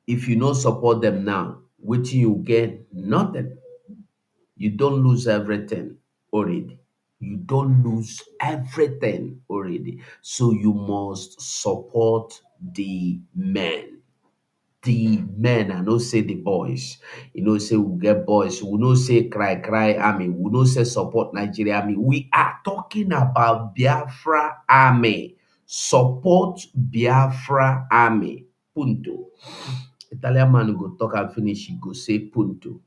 If you no support them now, what you get? Nothing. You don't lose everything already. You don't lose everything already. So you must support the men. The men, I no say the boys. You know, say we get boys. We no say cry army. We no say support Nigeria army. We are talking about Biafra army. Support Biafra army. Punto. Italian man go talk and finish. He go say punto.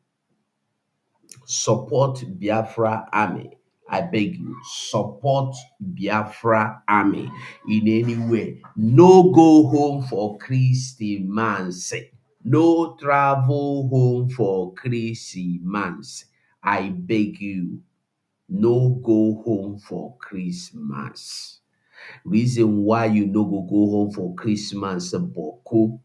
Support Biafra army. I beg you, support Biafra army in any way. No go home for Christmas. No travel home for Christmas. I beg you, no go home for Christmas. Reason why you no go home for Christmas, Boko.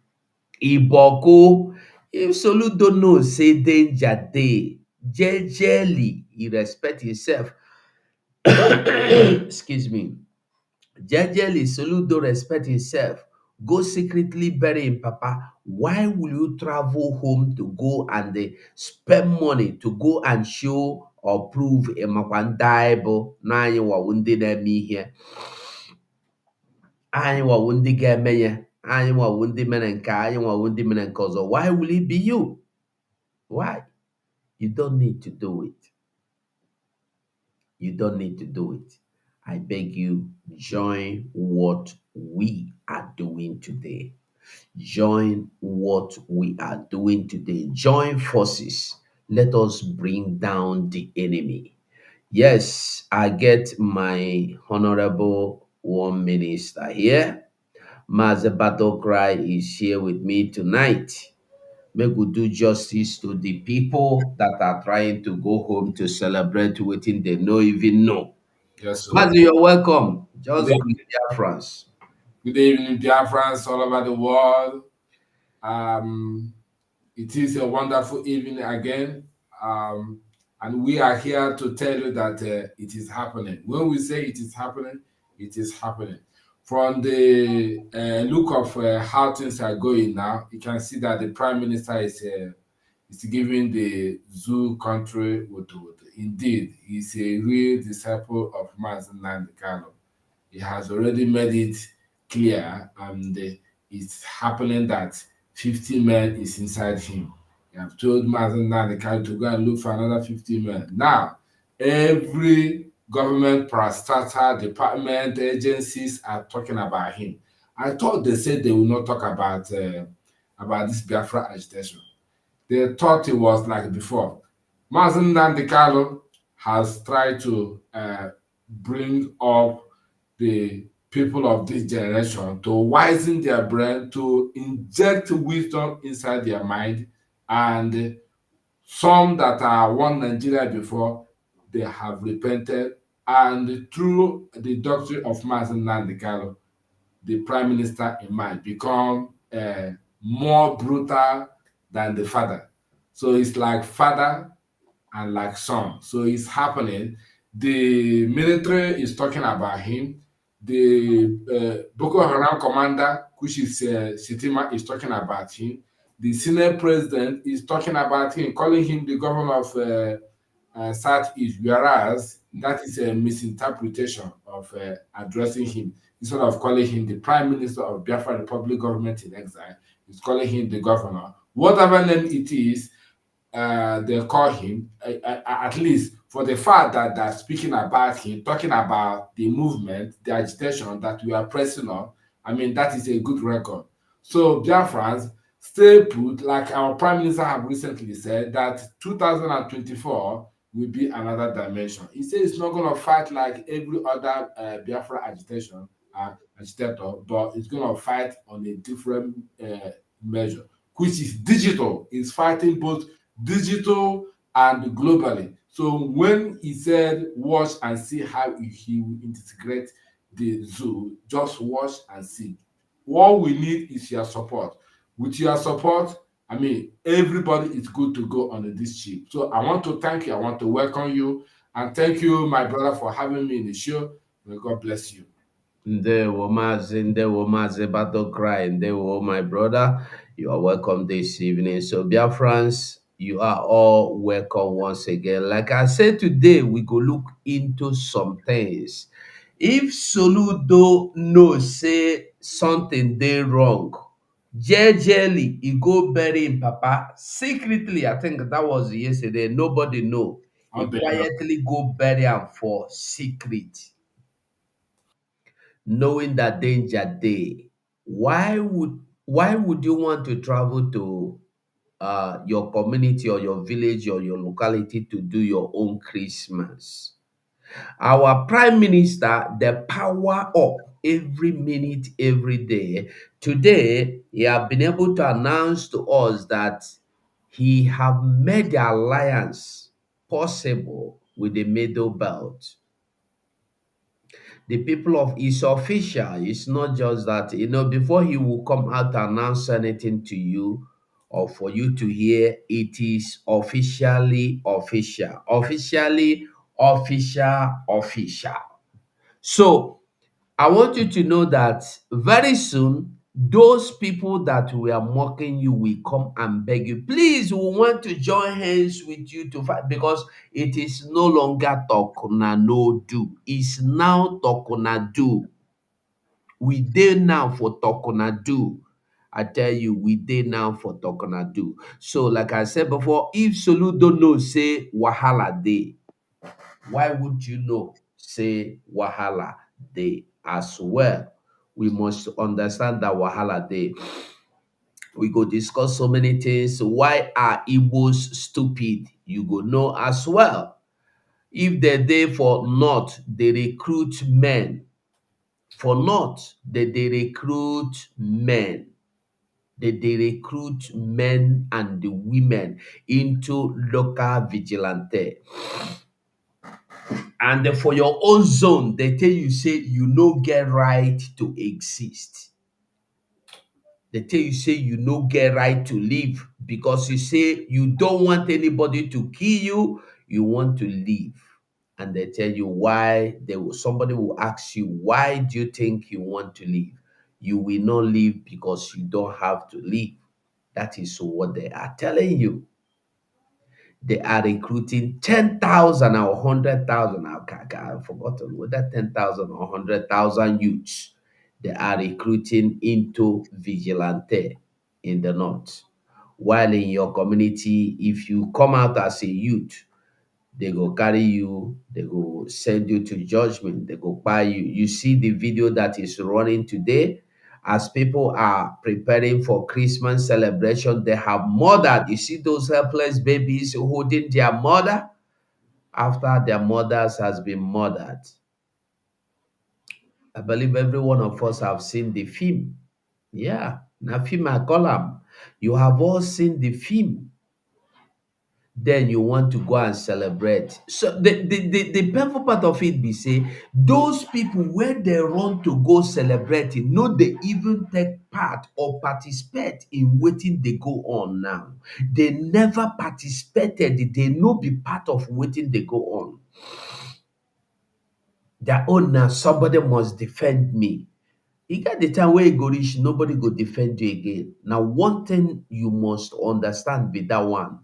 Iboko, if Soludo know say danger dey, jejely he respect himself. Excuse me. Jejely Soludo respect himself. Go secretly bury him papa. Why will you travel home to go and spend money to go and show or prove a Bible? Na anyị wawo ndị na-eme ihe. Anyị nwawo ndị ga-eme ya. Anyị nwawo ndị mere nke a, anyị nwawo ndị mere nke ọzọ. Why will it be you? Why? You don't need to do it. You don't need to do it. I beg you, join what we are doing today. Join what we are doing today. Join forces. Let us bring down the enemy. Yes, I get my honorable one minister here. Master Battle Cry is here with me tonight. Make we do justice to the people that are trying to go home to celebrate waiting they no even know. Yes, sir. Master, you're welcome. Good Just greet evening, France. good evening, BIAFRANS all over the world. Um, it is a wonderful evening again. And we are here to tell you that it is happening. When we say it is happening, it is happening. From the look of how things are going now, you can see that the Prime Minister is giving the zoo country wood. Indeed, he's a real disciple of Mazen Nandikano. He has already made it clear, and it's happening that 50 men is inside him. He have told Mazen Nandikano to go and look for another 50 men. Now, every government parastatal department agencies are talking about him. I thought they said they will not talk about this Biafra agitation. They thought it was like before. Mazen Nandikano has tried to bring up the people of this generation to wisen their brain, to inject wisdom inside their mind, and some that are one Nigeria before, they have repented, and through the doctrine of Mazen Nandikalo, the prime minister in mind become more brutal than the father. So it's like father and like son. So it's happening. The military is talking about him. The Boko Haram commander, which is Sitima, is talking about him. The Senate president is talking about him, calling him the governor of Southeast, whereas that is a misinterpretation of addressing him. Instead of calling him the prime minister of Biafra Republic government in exile, he's calling him the governor. Whatever name it is, they call him, at least for the fact that they're speaking about him, talking about the movement, the agitation that we are pressing on. I mean, that is a good record. So, Biafrans, stay put, like our Prime Minister have recently said, that 2024 will be another dimension. He says it's not going to fight like every other Biafra agitator, but it's going to fight on a different measure, which is digital. It's fighting both digital and globally. So when he said watch and see how he will integrate the zoo, just watch and see. What we need is your support. With your support, I mean, everybody is good to go on this ship. So I want to thank you. I want to welcome you. And thank you, my brother, for having me in the show. May God bless you. Ndewo Mazi Battle Cry, Ndewo, my brother. You are welcome this evening. So, BIAFRANS, you are all welcome once again. Like I said, today we go look into some things. If Soludo knows say something they wrong, jejely he go bury him papa secretly. I think that was yesterday. Nobody know. He Unbelievable. quietly go bury him for secret, knowing that danger day. Why would you want to travel to your community or your village or your locality to do your own Christmas? Our prime minister, the power up every minute, every day. Today, he have been able to announce to us that he have made the alliance possible with the middle belt. The people of is official. It's not just that, before he will come out to announce anything to you or for you to hear, it is officially official. Officially official, official. So I want you to know that very soon, those people that were mocking you will come and beg you. Please, we want to join hands with you to fight, because it is no longer talk no do. It's now talk do. We dey now for talk do. I tell you, we dey now for talk do. So, like I said before, if Soludo know say wahala dey, why would you know say wahala dey as well? We must understand that wahala dey. We go discuss so many things. Why are Igbos stupid? You go know as well. If they dey for north, they recruit men. For north, they recruit men. They recruit men and the women into local vigilante. And for your own zone, they tell you say you no get right to exist. They tell you say you no get right to live, because you say you don't want anybody to kill you, you want to live. And they tell you why. Somebody will ask you, why do you think you want to live? You will not live because you don't have to live. That is what they are telling you. They are recruiting 10,000 or 100,000. I've forgotten whether 10,000 or 100,000 youths. They are recruiting into vigilante in the north. While in your community, if you come out as a youth, they go carry you, they go send you to judgment, they go buy you. You see the video that is running today, as people are preparing for Christmas celebration, they have murdered. You see those helpless babies holding their mother after their mothers has been murdered. I believe every one of us have seen the film. Yeah, na film I call am. You have all seen the film. Then you want to go and celebrate. So the painful part of it be say those people where they run to go celebrating, no, they even take part or participate in waiting they go on now. They never participated, they no be part of waiting they go on. Their own now, somebody must defend me. You get the time where you go reach, nobody go defend you again. Now, one thing you must understand be that one.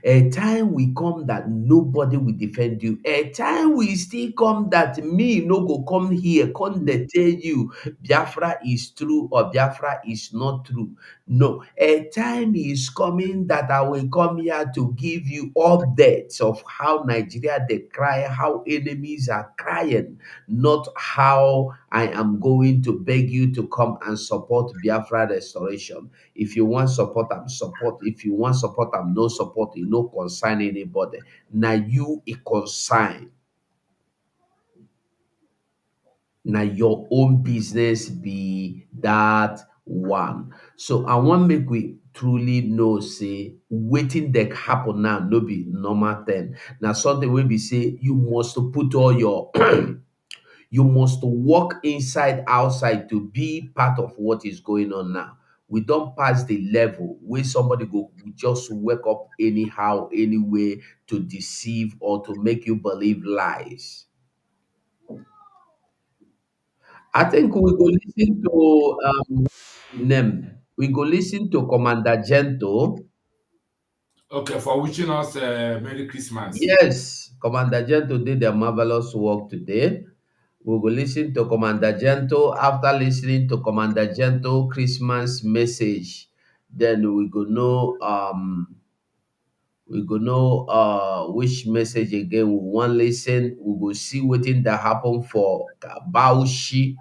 A time will come that nobody will defend you. A time will still come that me no go come here, come they tell you Biafra is true or Biafra is not true. No, a time is coming that I will come here to give you updates of how Nigeria they cry, how enemies are crying, not how I am going to beg you to come and support Biafra restoration. If you want support, I'm support. If you want support, I'm no support. You no consign anybody. Now you a consign. Now your own business be that one. So I want make we truly know say waiting that happen now no be normal thing. Now something will be say you must put all your you must work inside, outside to be part of what is going on now. We don't pass the level where somebody go just wake up anyhow, anyway to deceive or to make you believe lies. I think we go listen to name. We go listen to Commander Gento. Okay, for wishing us Merry Christmas. Yes, Commander Gento did a marvelous work today. We will listen to Commander Gento. After listening to Commander Gento Christmas message, then we go know which message again we wan listen. We go see wetin that happen for Bauchi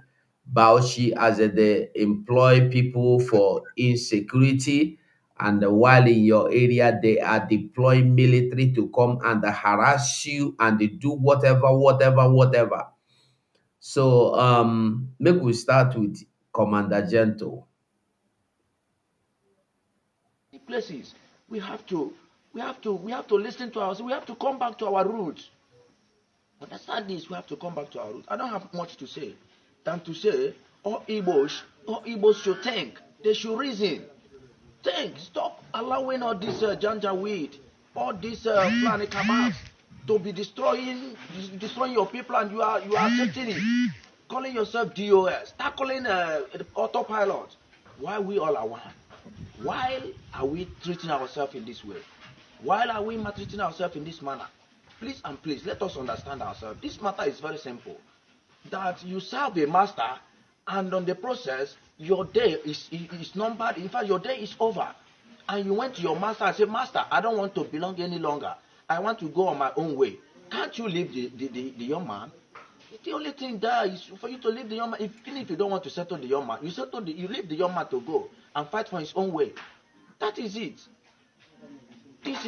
as they employ people for insecurity, and while in your area they are deploying military to come and harass you and they do whatever. So make we start with Commander Gento. Places we have to listen to us. We have to come back to our roots. Understand this, we have to come back to our roots. I don't have much to say than to say all Igbos should think. They should reason. Think. Stop allowing all this janja weed, all this planet cabals to be destroying your people, and you are accepting it. Calling yourself DOS. Start calling autopilot. Why we all are one? Why are we treating ourselves in this way? Why are we maltreating ourselves in this manner? Please and please, let us understand ourselves. This matter is very simple. That you serve a master, and on the process, your day is numbered. In fact, your day is over. And you went to your master and said, Master, I don't want to belong any longer. I want to go on my own way. Can't you leave the young man? The only thing there is for you to leave the young man. Even if you don't want to settle the young man, you leave the young man to go and fight for his own way. That is it. This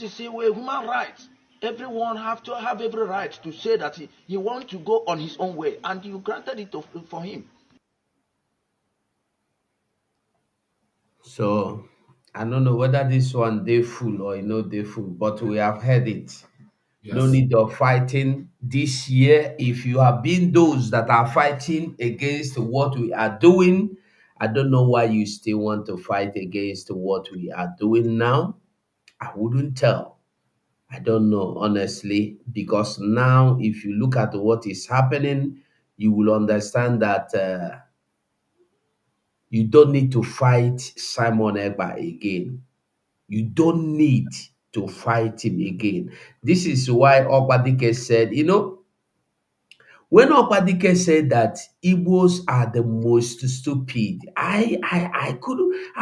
is a way human rights. Everyone have to have every right to say that he wants to go on his own way, and you granted it for him. So I don't know whether this one they full or no they full, but we have heard it. No Yes. need of fighting this year. If you have been those that are fighting against what we are doing, I don't know why you still want to fight against what we are doing now. I wouldn't tell. I don't know, honestly, because now, if you look at what is happening, you will understand that you don't need to fight Simon Egba again. You don't need to fight him again. This is why Okpadike said, when Okpadike said that Igbos are the most stupid, I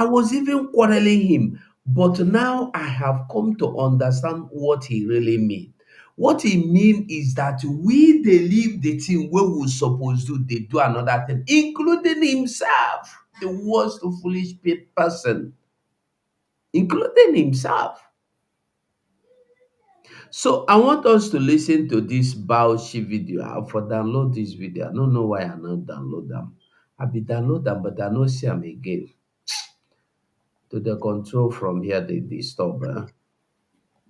was even quarreling him. But now I have come to understand what he really mean. What he mean is that we they leave the thing where we suppose do, they do another thing, including himself, the worst foolish person, including himself. So I want us to listen to this Bauchi video. I for download this video. I don't know why I not download them. I be download them, but I not see them again. To the control from here, they disturb.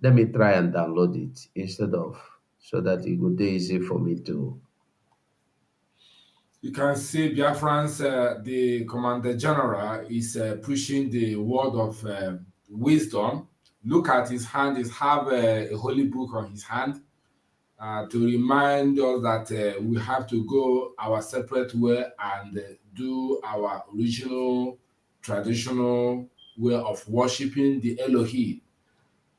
Let me try and download it instead of so that it would be easy for me to. You can see Biafrans, the Commander General is pushing the word of wisdom. Look at his hand, he have a holy book on his hand to remind us that we have to go our separate way and do our original traditional way of worshiping the Elohim.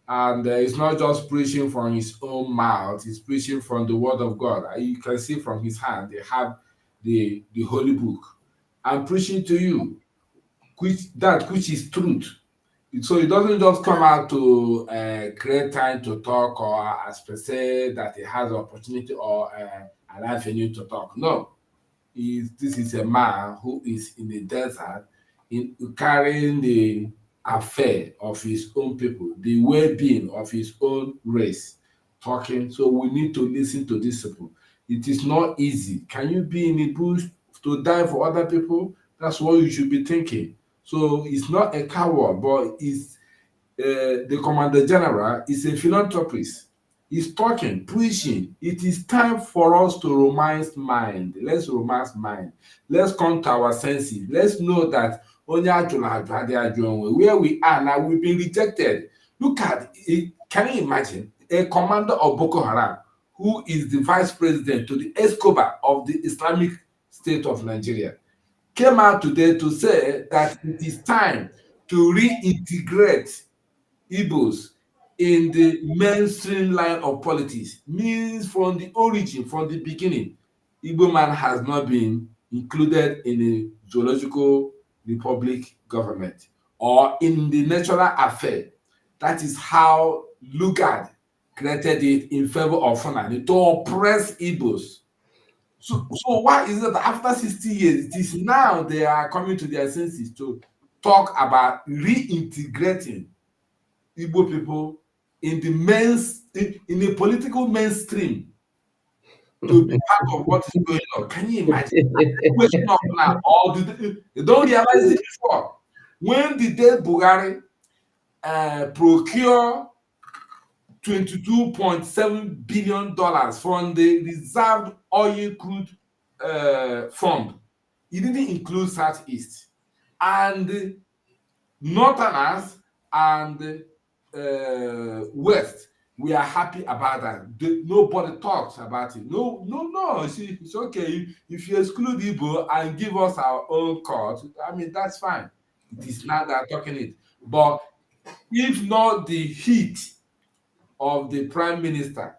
And he's not just preaching from his own mouth, he's preaching from the word of God. You can see from his hand, they have the holy book. I'm preaching to you, which is truth. So it doesn't just come out to create time to talk, or as per se that he has opportunity or an avenue to talk. No, this is a man who is in the desert, carrying the affair of his own people, the well-being of his own race, talking. So we need to listen to these people. It is not easy. Can you be in the bush to die for other people? That's what you should be thinking. So it's not a coward, but it's the commander general is a philanthropist. He's talking, preaching. It is time for us to romance mind. Let's romance mind. Let's come to our senses. Let's know that only where we are now, we've been rejected. Look at it. Can you imagine a commander of Boko Haram who is the vice president to the Escobar of the Islamic state of Nigeria, came out today to say that it is time to reintegrate Igbos in the mainstream line of politics. Means from the origin, from the beginning, Igbo man has not been included in the zoological republic government or in the natural affair. That is how Lugard created it in favor of Fulani to oppress Igbos. So why is it that after 60 years, it is now they are coming to their senses to talk about reintegrating Igbo people in the in the political mainstream to be part of what is going on? Can you imagine? Question of now, or they don't realize it before. When did they Bulgari procure $22.7 billion from the reserved oil crude fund? It didn't include Southeast. And Northerners and West, we are happy about that. Nobody talks about it. No, no, no. It's okay. If you exclude Igbo and give us our own court, I mean, that's fine. It is not that talking it. But if not the heat of the prime minister,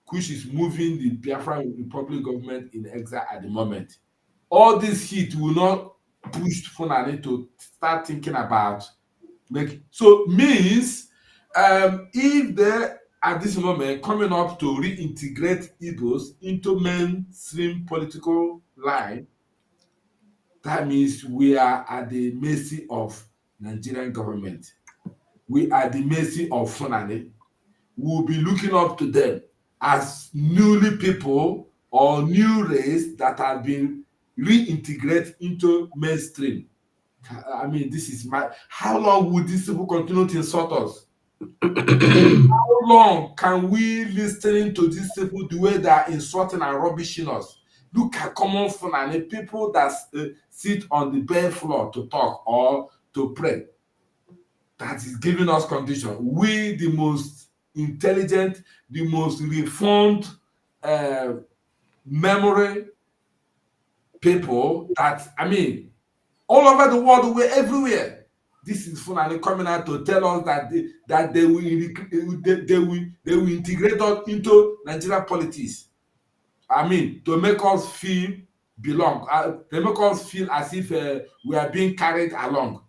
which is moving the Biafran Republic government in exile at the moment, all this heat will not push Fulani to start thinking about so means if they at this moment coming up to reintegrate Igbos into mainstream political line, that means we are at the mercy of Nigerian government. We are at the mercy of Fulani. We will be looking up to them as newly people or new race that have been reintegrated into mainstream. I mean, this is my. How long would these people continue to insult us? How long can we listen to these people the way they are insulting and rubbishing us? Look at common Fulani people that sit on the bare floor to talk or to pray. That is giving us condition. We, the most intelligent, the most reformed memory people that, I mean, all over the world, we're everywhere. This is Fulani coming out to tell us that they will integrate us into Nigerian politics. I mean, to make us feel belong. They make us feel as if we are being carried along.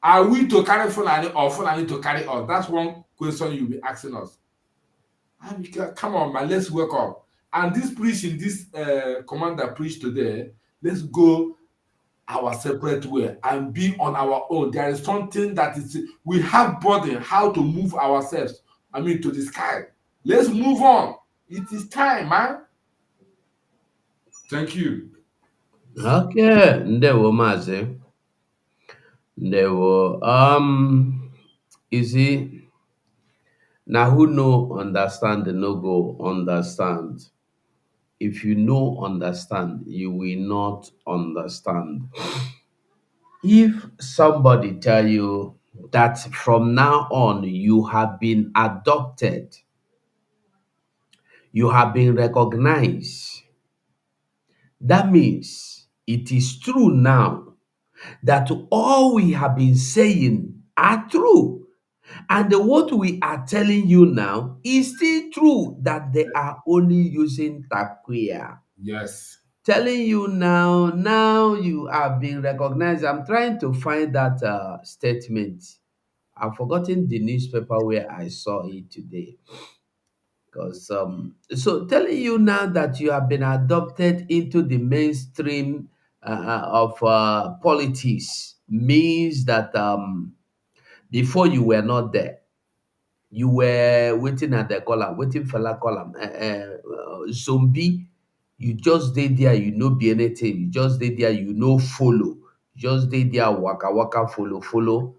Are we to carry Fulani or Fulani to carry us? That's one question you'll be asking us. I mean, come on, man, let's wake up. And this preaching, this commander preached today, let's go our separate way and be on our own. There is something that is we have burden how to move ourselves. I mean to the sky. Let's move on. It is time, man. Thank you. Okay, ndewo maazị. Ndewo. You see, now who no understand, no go understand. If you no understand, you will not understand. If somebody tell you that from now on you have been adopted, you have been recognized, that means it is true now that all we have been saying are true. And what we are telling you now is still true, that they are only using taquia. Yes. Telling you now you have been recognized. I'm trying to find that statement. I've forgotten the newspaper where I saw it today. Because so telling you now that you have been adopted into the mainstream of politics means that before you were not there. You were waiting at the column, waiting for la column. Zombie, you just did there, you know be anything. You just did there, you know follow. You just did there, waka waka follow.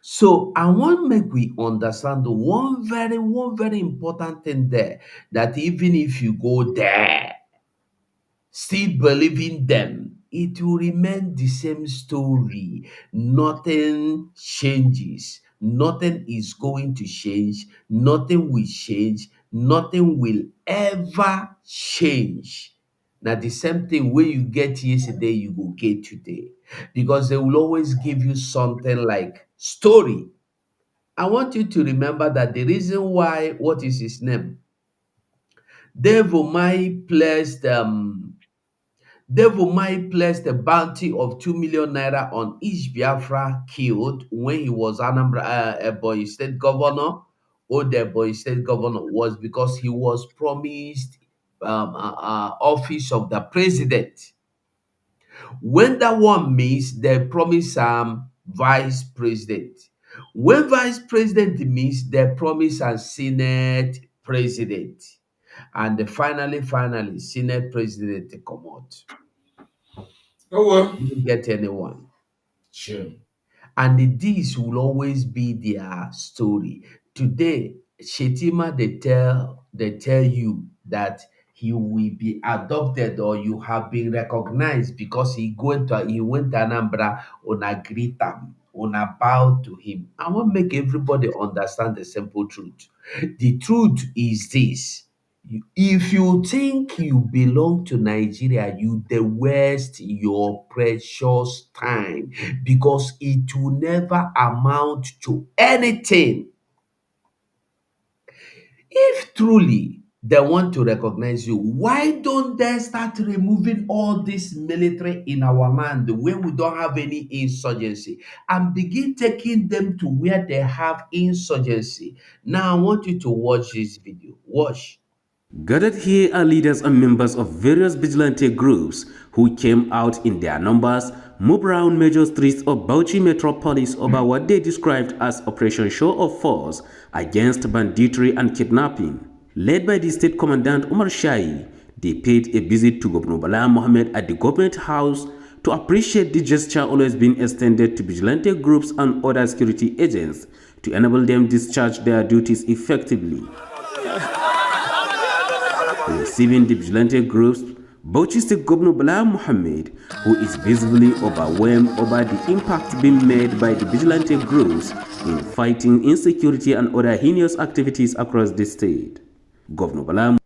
So I want make we understand one very important thing there, that even if you go there, still believing them, it will remain the same story. Nothing changes. Nothing is going to change. Nothing will change. Nothing will ever change. Now the same thing where you get yesterday, you will get today. Because they will always give you something like story. I want you to remember that the reason why, what is his name? Dave Omai placed a bounty of 2 million naira on each Biafra killed when he was Anambra, Ebonyi State Governor. Or the Ebonyi State Governor was because he was promised office of the president. When that one means they promise vice president. When vice president means they promise senate president. And finally, senate president to come out. Oh well. Didn't get anyone. Sure. And this will always be their story. Today, Shetima they tell you that he will be adopted or you have been recognized because he went to Anambra on a greet him, on a bow to him. I want to make everybody understand the simple truth. The truth is this. If you think you belong to Nigeria, you dey waste your precious time because it will never amount to anything. If truly they want to recognize you, why don't they start removing all this military in our land where we don't have any insurgency and begin taking them to where they have insurgency? Now I want you to watch this video. Watch. Gathered here are leaders and members of various vigilante groups who came out in their numbers, move around major streets of Bauchi metropolis over what they described as Operation Show of Force against banditry and kidnapping. Led by the state commandant Umar Shai, they paid a visit to Governor B.L.A Mohammed at the government house to appreciate the gesture always being extended to vigilante groups and other security agents to enable them discharge their duties effectively. Receiving the vigilante groups, Bauchi State Governor B.L.A Mohammed, who is visibly overwhelmed over the impact being made by the vigilante groups in fighting insecurity and other heinous activities across the state. Governor B.L.A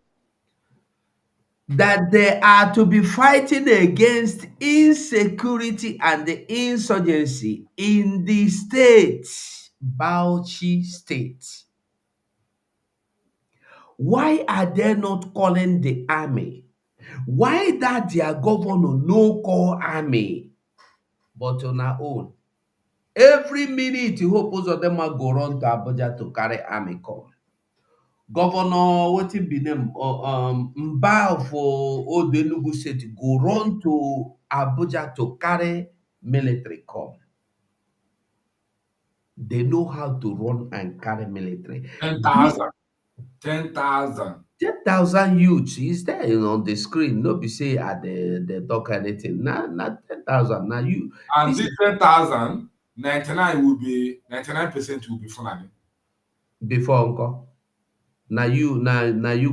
that they are to be fighting against insecurity and the insurgency in the state, Bauchi State. Why are they not calling the army? Why that their governor no call army, but on our own? Every minute, you hope both of them are go run to Abuja to carry army come. Governor, wetin be name? Mba for Old Enugu State go run to Abuja to carry military come. They know how to run and carry military. 10,000. 10,000. 10,000 youths is there on the screen. No be say they talk anything. Not 10,000. Now you And this this is 10,000, 99% will be Fulani. before uncle. Now you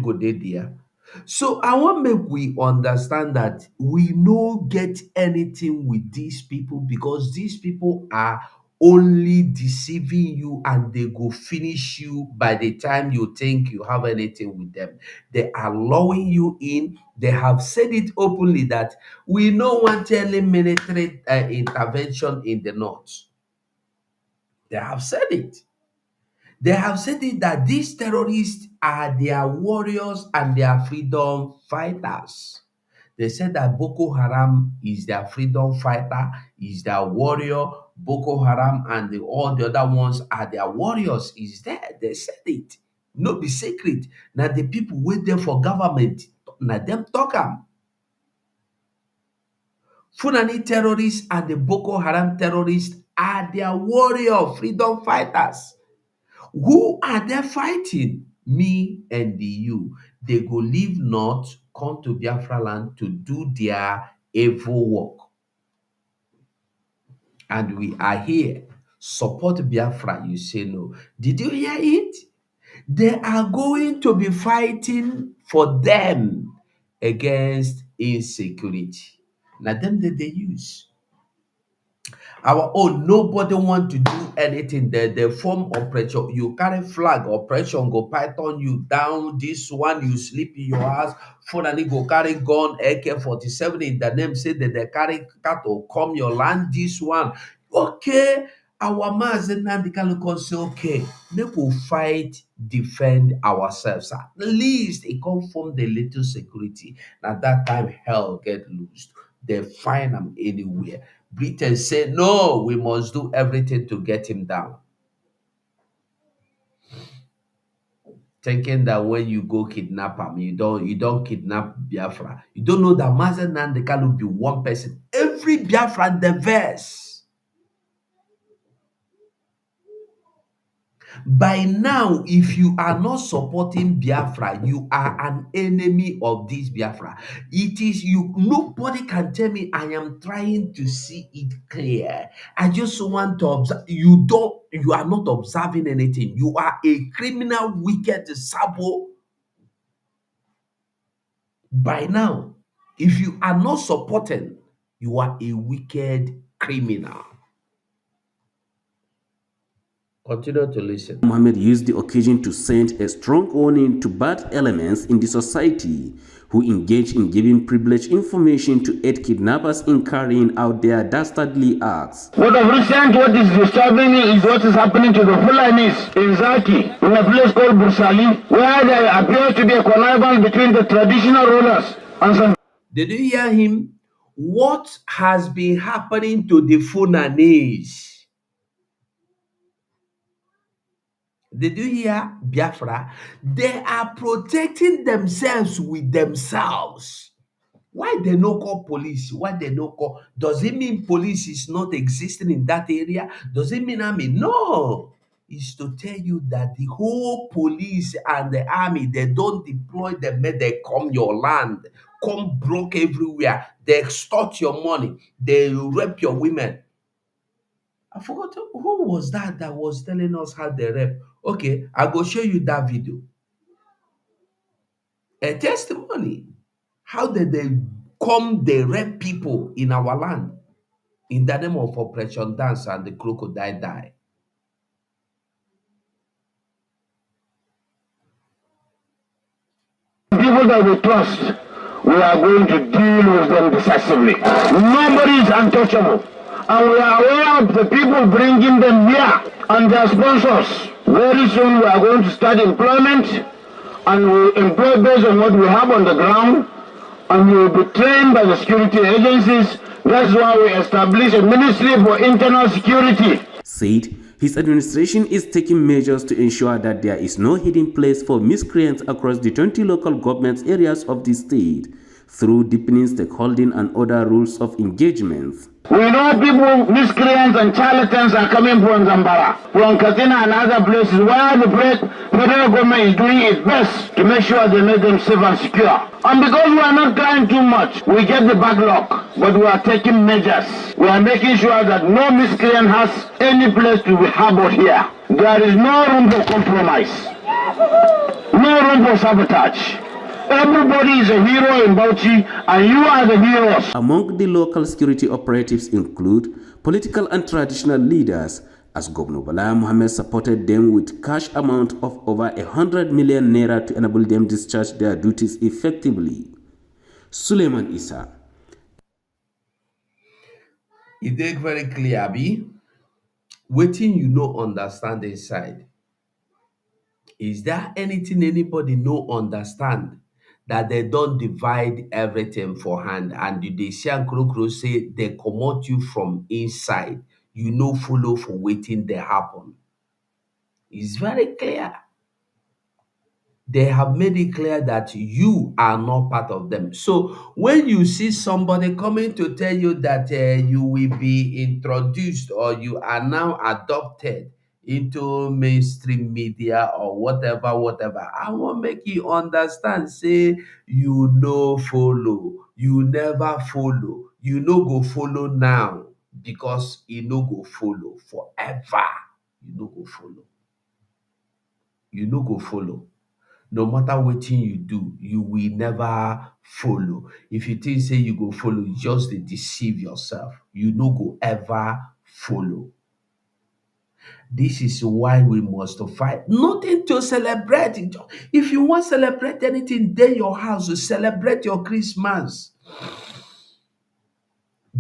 go there. So I want make we understand that we no get anything with these people because these people are only deceiving you and they go finish you by the time you think you have anything with them. They are luring you in. They have said it openly that we no want any military intervention in the north. They have said it. They have said it that these terrorists are their warriors and their freedom fighters. They said that Boko Haram is their freedom fighter, is their warrior. Boko Haram and all the other ones are their warriors. Is there? They said it. No be secret. Now the people wait there for government. Now them talk am. Fulani terrorists and the Boko Haram terrorists are their warrior freedom fighters. Who are they fighting? Me and you. They go leave north, come to Biafra land to do their evil work. And we are here. Support Biafra, you say no. Did you hear it? They are going to be fighting for them against insecurity. Now them that they use. Our own, nobody want to do anything. The form operation, you carry flag, operation go python you down. This one, you sleep in your house. Finally go carry gun, AK-47 in the name, say that they carry cattle, come your land, this one. Okay, our Mazen Nandikalu say, okay, make we fight, defend ourselves. At least it come from the little security. At that time, hell get loosed. They find them anywhere. Britain said, no, we must do everything to get him down. Thinking that when you go kidnap him, you don't kidnap Biafra. You don't know that Mazen Nandekalu be one person. Every Biafra diverse. By now, if you are not supporting Biafra, you are an enemy of this Biafra. It is you. Nobody can tell me I am trying to see it clear. I just want to observe. You are not observing anything. You are a criminal, wicked sabo. By now, if you are not supporting, you are a wicked criminal. Continue to listen. Mohammed used the occasion to send a strong warning to bad elements in the society who engage in giving privileged information to aid kidnappers in carrying out their dastardly acts. What of recent, what is disturbing me is what is happening to the Fulanis in Zaki, in a place called Bursali, where there appears to be a connivance between the traditional rulers and some. Did you hear him? What has been happening to the Funanis? Did you hear Biafra? They are protecting themselves with themselves. Why they no call police? Why they no call? Does it mean police is not existing in that area? Does it mean army? No. It's to tell you that the whole police and the army, they don't deploy them, they come your land, come broke everywhere. They extort your money. They rape your women. I forgot who was that was telling us how they rape. Okay, I go show you that video. A testimony. How did they rape people in our land in the name of Operation Dance and the crocodile die? People that we trust, we are going to deal with them decisively. Nobody is untouchable. And we are aware of the people bringing them here and their sponsors. Very soon we are going to start employment, and we employ based on what we have on the ground, and we will be trained by the security agencies. That's why we established a Ministry for Internal Security. Said his administration is taking measures to ensure that there is no hidden place for miscreants across the 20 local government areas of the state through deepening stakeholding and other rules of engagement. We know people, miscreants and charlatans are coming from Zambara, from Katina and other places where the federal government is doing its best to make sure they make them safe and secure. And because we are not crying too much, we get the backlog, but we are taking measures. We are making sure that no miscreant has any place to be harbored here. There is no room for compromise, no room for sabotage. Everybody is a hero in Bauchi, and you are the heroes. Among the local security operatives include political and traditional leaders, as Governor B.L.A. Mohammed supported them with cash amount of over 100 million naira to enable them discharge their duties effectively. Suleiman Isa. It is very clear, Abi. Waiting you no understand inside. Is there anything anybody no understand that they don't divide everything for hand and they see and say they comot you from inside, you no follow for waiting they happen? It's very clear. They have made it clear that you are not part of them. So when you see somebody coming to tell you that you will be introduced or you are now adopted into mainstream media or whatever, I want make you understand, say you no follow, you never follow, you no go follow now because you no go follow forever. You no go follow. You no go follow. No matter wetin you do, you will never follow. If you think say you go follow, you just dey deceive yourself. You no go ever follow. This is why we must fight. Nothing to celebrate. If you want to celebrate anything, day your house, celebrate your Christmas.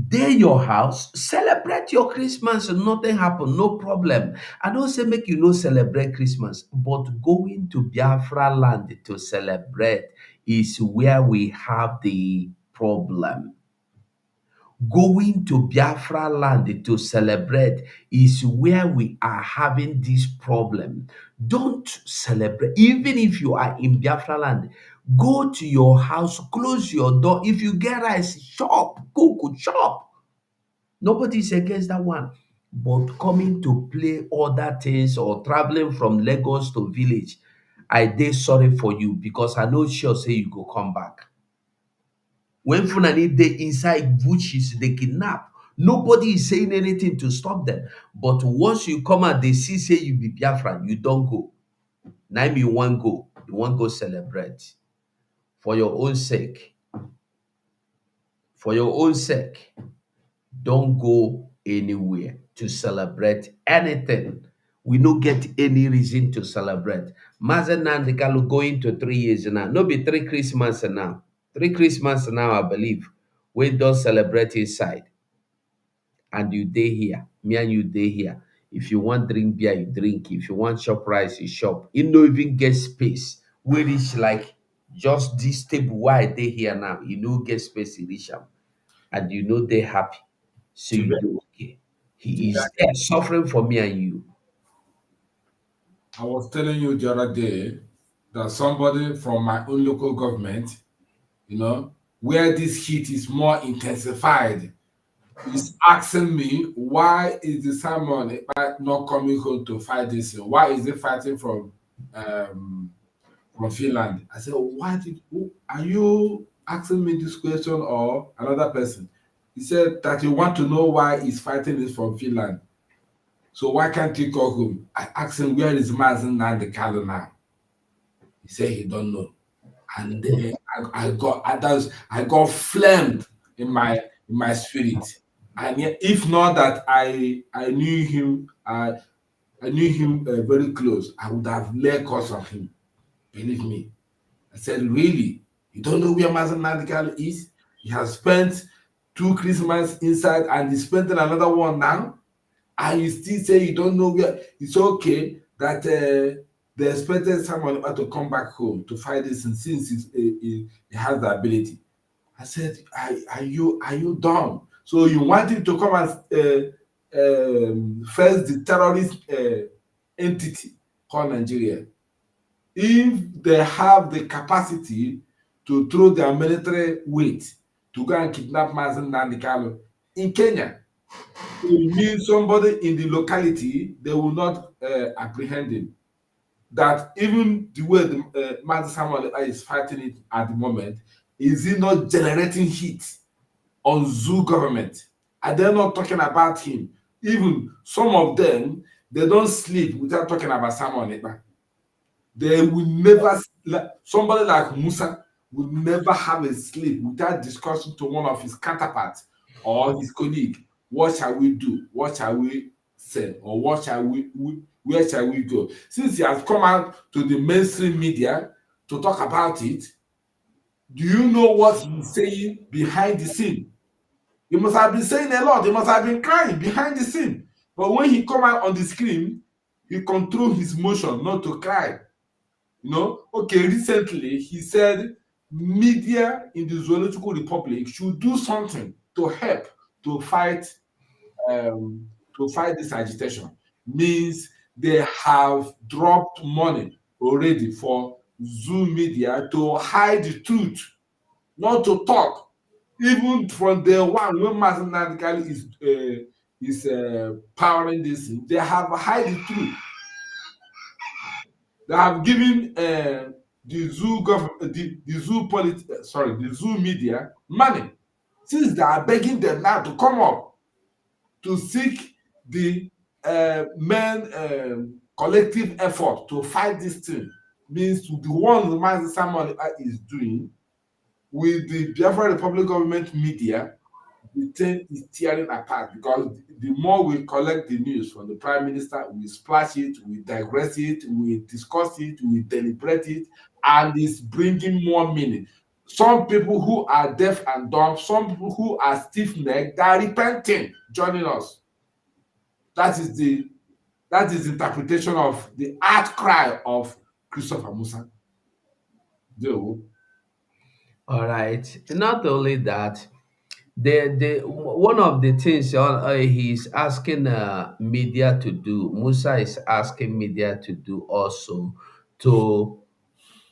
Day your house, celebrate your Christmas, and nothing happen, no problem. I don't say make you no celebrate Christmas, but going to Biafra land to celebrate is where we have the problem. Going to Biafra land to celebrate is where we are having this problem. Don't celebrate, even if you are in Biafra land. Go to your house, close your door. If you get rice, chop, cook, chop. Nobody is against that one. But coming to play other things or traveling from Lagos to village, I dey sorry for you because I know sure say you go come back. When Fulani dey inside bushes, they kidnap. Nobody is saying anything to stop them. But once you come out, they see say you be Biafran, you don't go. Now you want go. You want go celebrate. For your own sake. For your own sake. Don't go anywhere to celebrate anything. We no get any reason to celebrate. Mazen Nandikalu going to 3 years now. No be 3 Christmas now. 3 Christmas now, I believe. We don't celebrate inside. And you day here. Me and you day here. If you want drink beer, you drink. If you want shop rice, you shop. You no even get space. We reach like just this table why I day here now. You no get space, you reach am. And you know they happy. So you Today, do okay. He is there suffering for me and you. I was telling you the other day that somebody from my own local government, where this heat is more intensified, is asking me why is the Simon not coming home to fight this? Why is he fighting from Finland? I said, are you asking me this question or another person? He said that you want to know why he's fighting this from Finland. So why can't he go home? I asked him, where is Mazen Nandekalo now? He said he don't know. And then I got flamed in my spirit. And yet, if not that I knew him, I knew him very close, I would have laid cause of him. Believe me. I said, really? You don't know where Mazen Nandekalo is? He has spent 2 Christmas inside and he's spending another one now. And you still say you don't know where. It's okay that they expected someone to come back home to fight this, and since he has the ability. I said, are you dumb? So you want him to come and face the terrorist entity called Nigeria? If they have the capacity to throw their military weight to go and kidnap Mazen Nandekalo in Kenya, it means somebody in the locality, they will not apprehend him. That even the way the Mazen Samuel is fighting it at the moment, is he not generating heat on zoo government? And they're not talking about him. Even some of them, they don't sleep without talking about Samuel Ekpa. They will never, somebody like Musa will never have a sleep without discussing to one of his counterparts or his colleague, what shall we do? What shall we say? Or where shall we go? Since he has come out to the mainstream media to talk about it, do you know what he's saying behind the scene? He must have been saying a lot. He must have been crying behind the scene. But when he come out on the screen, he control his motion not to cry. Okay, recently he said media in the Zoological Republic should do something to help to fight this agitation. Means they have dropped money already for zoo media to hide the truth, not to talk. Even from the one when Mazen Nandekalo is powering this, they have hide the truth. They have given the zoo media money, since they are begging them now to come up to seek the main collective effort to fight this thing. Means the one Mazi Samuel is doing with the Biafra Republic government media, the thing is tearing apart because the more we collect the news from the prime minister, we splash it, we digress it, we discuss it, we deliberate it, and it's bringing more meaning. Some people who are deaf and dumb, some people who are stiff-necked, they are repenting, joining us. That is the interpretation of the outcry of Christopher Musa. Joe. All right. Not only that, the one of the things he's asking media to do, Musa is asking media to do also, to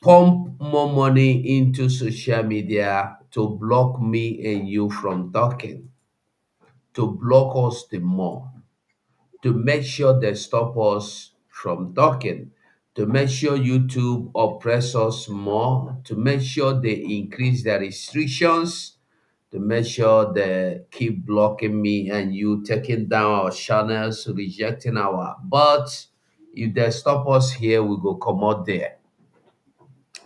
pump more money into social media to block me and you from talking, to block us the more, to make sure they stop us from talking, to make sure YouTube oppress us more, to make sure they increase their restrictions, to make sure they keep blocking me and you, taking down our channels, rejecting our. But if they stop us here, we go come out there.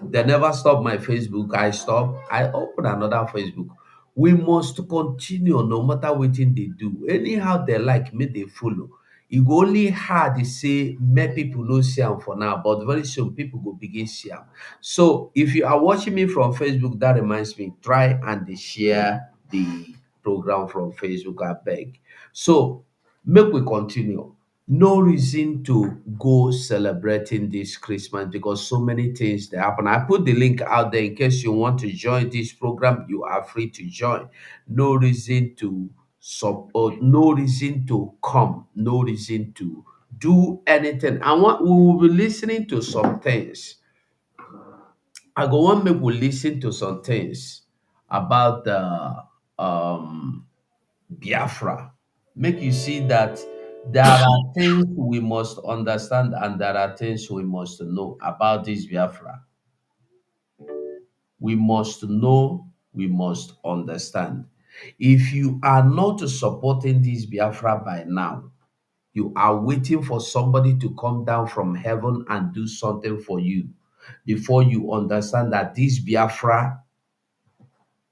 They never stop my Facebook. I stop. I open another Facebook. We must continue no matter what they do. Anyhow they like me, they follow. It go only hard to say make people no see am for now, but very soon people go begin see am. So if you are watching me from Facebook, that reminds me, try and dey share the program from Facebook, I beg. So make we continue. No reason to go celebrating this Christmas because so many things that happen. I put the link out there in case you want to join this program. You are free to join. No reason to support. No reason to come. No reason to do anything. I want we will be listening to some things. I go want make we listen to some things about the Biafra. Make you see that there are things we must understand and there are things we must know about this Biafra. We must know, we must understand. If you are not supporting this Biafra by now, you are waiting for somebody to come down from heaven and do something for you before you understand that this Biafra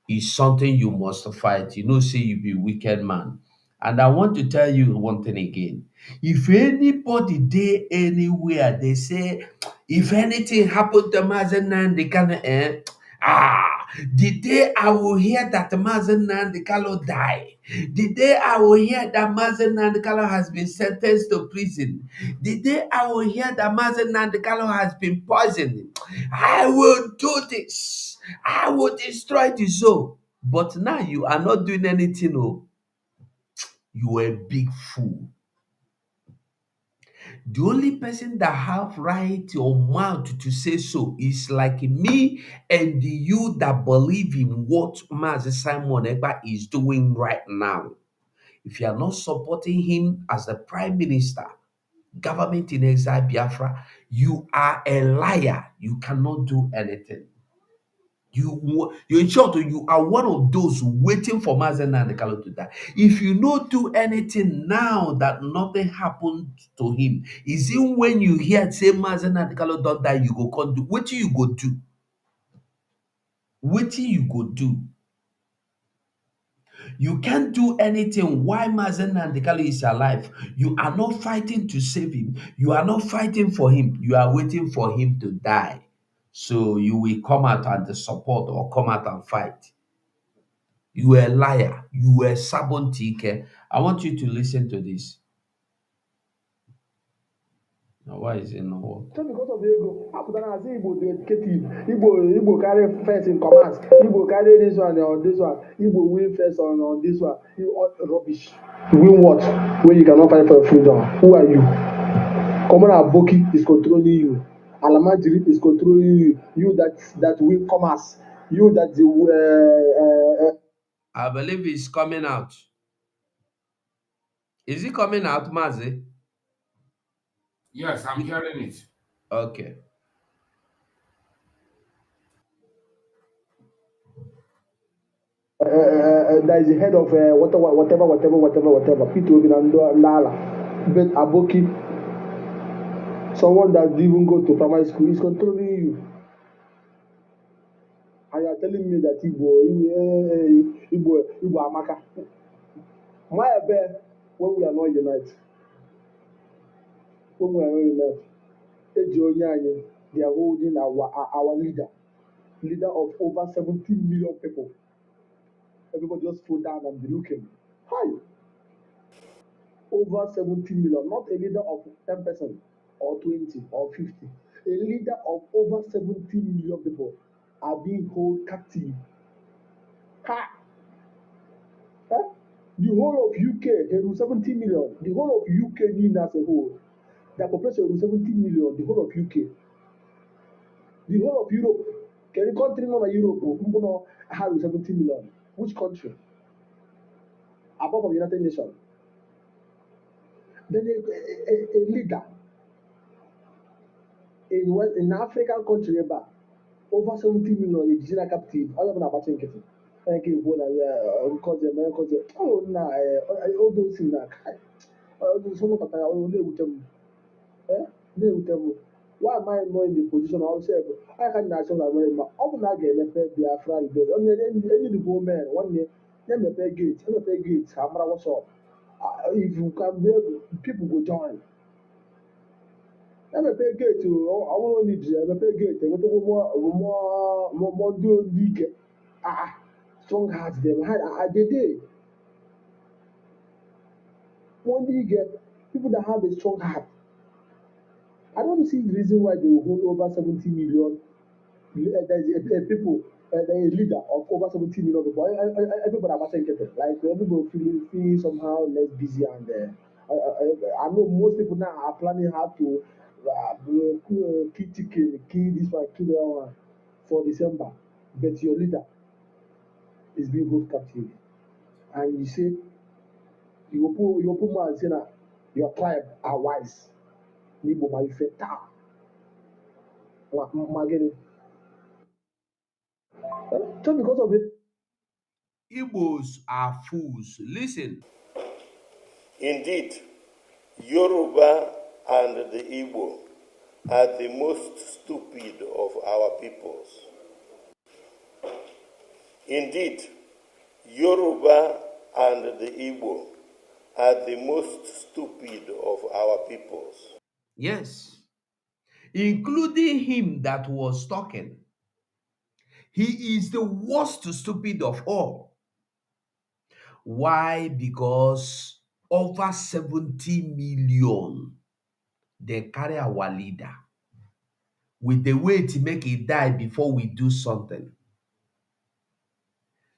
is something you must fight. You know, say you be wicked man. And I want to tell you one thing again. If anybody there anywhere, they say, if anything happened to Mazen they can the day I will hear that Mazen Nandekalo die, the day I will hear that Mazen Nandekalo has been sentenced to prison, the day I will hear that Mazen Nandekalo has been poisoned, I will do this. I will destroy the soul. But now you are not doing anything. Oh, you are a big fool. The only person that have right or mouth to say so is like me and you that believe in what Master Simon Ekpa is doing right now. If you are not supporting him as the prime minister, government in exile Biafra, you are a liar. You cannot do anything. You in short, you are one of those waiting for Mazen and Kalo to die. If you not do anything now that nothing happened to him, is it when you hear say Mazen and Kalo don't die, you go come do what you go do? What you go do? You can't do anything while Mazen Nandekalo is alive. You are not fighting to save him. You are not fighting for him. You are waiting for him to die. So you will come out and support or come out and fight. You were a liar. You were a stubborn tike. I want you to listen to this. Now, why is it not working? So because of ego, Aputana as Igbo dey educative, Igbo carry first in command, Igbo carry this one on this one, Igbo win first on this one. You rubbish. You win what? When you cannot fight for your freedom. Who are you? Common Aboki is controlling you. Alamajiri is controlling you. You that win commerce. You that the I believe it's coming out. Is it coming out, Mazi? Yes, I'm hearing it. Okay. that is the head of whatever. Peter Obi and Ndala. But Aboki, someone that didn't even go to primary school, is controlling you. And you are telling me that Igbo Amaka. My bad when we are not united. When we are not united. Eji they are holding our leader of over 17 million people. Everybody just fall down and be looking. Hi, over 17 million, not a leader of 10% or 20 or 50. A leader of over 17 million people are being held captive. Ha! Huh? The whole of UK, there is 17 million. The whole of UK as a whole. The population is 17 million, the whole of UK. The whole of Europe. Can you country number Europe? Who have 17 million? Which country? Apart from the United Nations. Then a leader in African country over 70 million is digital captive. All of them are batching it. Okay, because oh na all those things na some of I only with them. With them. Why am I not in the position of say I can national America? How can I get a fair Biafra rebel? Any the woman one year, let me pay gates, Hamra what's up? If you can be able, people go join. Emepe gate ọwụrụ n'iji emepe gate enwetakwa more ndị olu ike strong heart dem adede more ndị ike people that have a strong heart. I don't see the reason why they will hold over 70 million. There is a people, there is a leader of over 70 million people. Everybody are watching it. Like everybody feel somehow less busy and I know most people now are planning how to kill chicken, kill this one, kill that one for December. But your leader is being held captive. And you say you put more and say that your tribe are wise. Nibo ma ife ta. Magene. Just because of it. Igbos are fools. Listen. Indeed, Yoruba and the Igbo are the most stupid of our peoples. Indeed, Yoruba and the Igbo are the most stupid of our peoples. Yes. Including him that was talking. He is the worst stupid of all. Why? Because over 70 million they carry our leader with the way to make it die before we do something.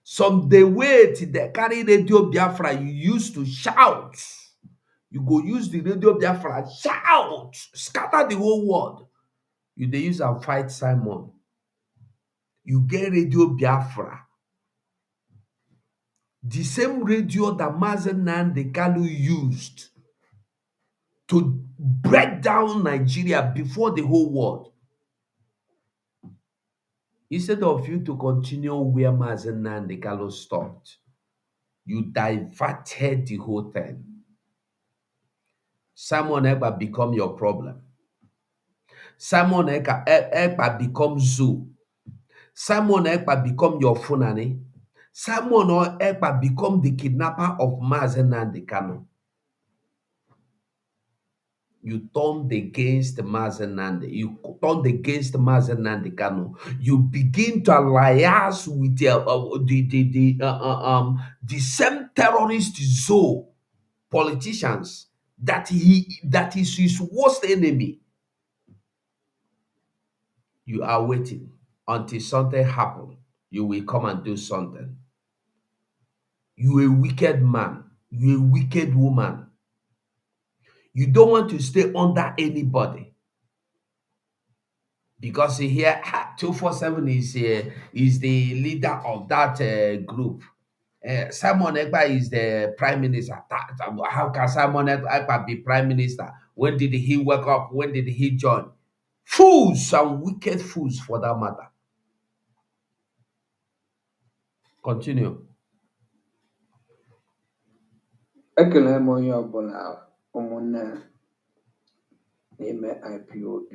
Some the way to they carry radio Biafra, you used to shout. You go use the radio Biafra, shout, scatter the whole world. You they use and fight Simon. You get radio Biafra. The same radio that Mazen Nnamdi Kanu used to break down Nigeria before the whole world. Instead of you to continue where Mazen Nnamdi Kanu stopped, you diverted the whole thing. Simon Ekpa become your problem. Simon Ekpa become zoo. Simon Ekpa become your funani. Simon Ekpa become the kidnapper of Mazen Nnamdi Kanu. You turned against Mazen Nnamdi. You turned against Mazen Nnamdi Kanu. You begin to alliance with the same terrorist zoo politicians that is his worst enemy. You are waiting until something happens. You will come and do something. You a wicked man. You a wicked woman. You don't want to stay under anybody. Because here 247 is the leader of that group. Simon Ekpa is the prime minister. How can Simon Ekpa be prime minister? When did he wake up? When did he join? Fools and wicked fools for that matter. Continue. Ekele m onye ọbụla ụmụnne na-eme IPOB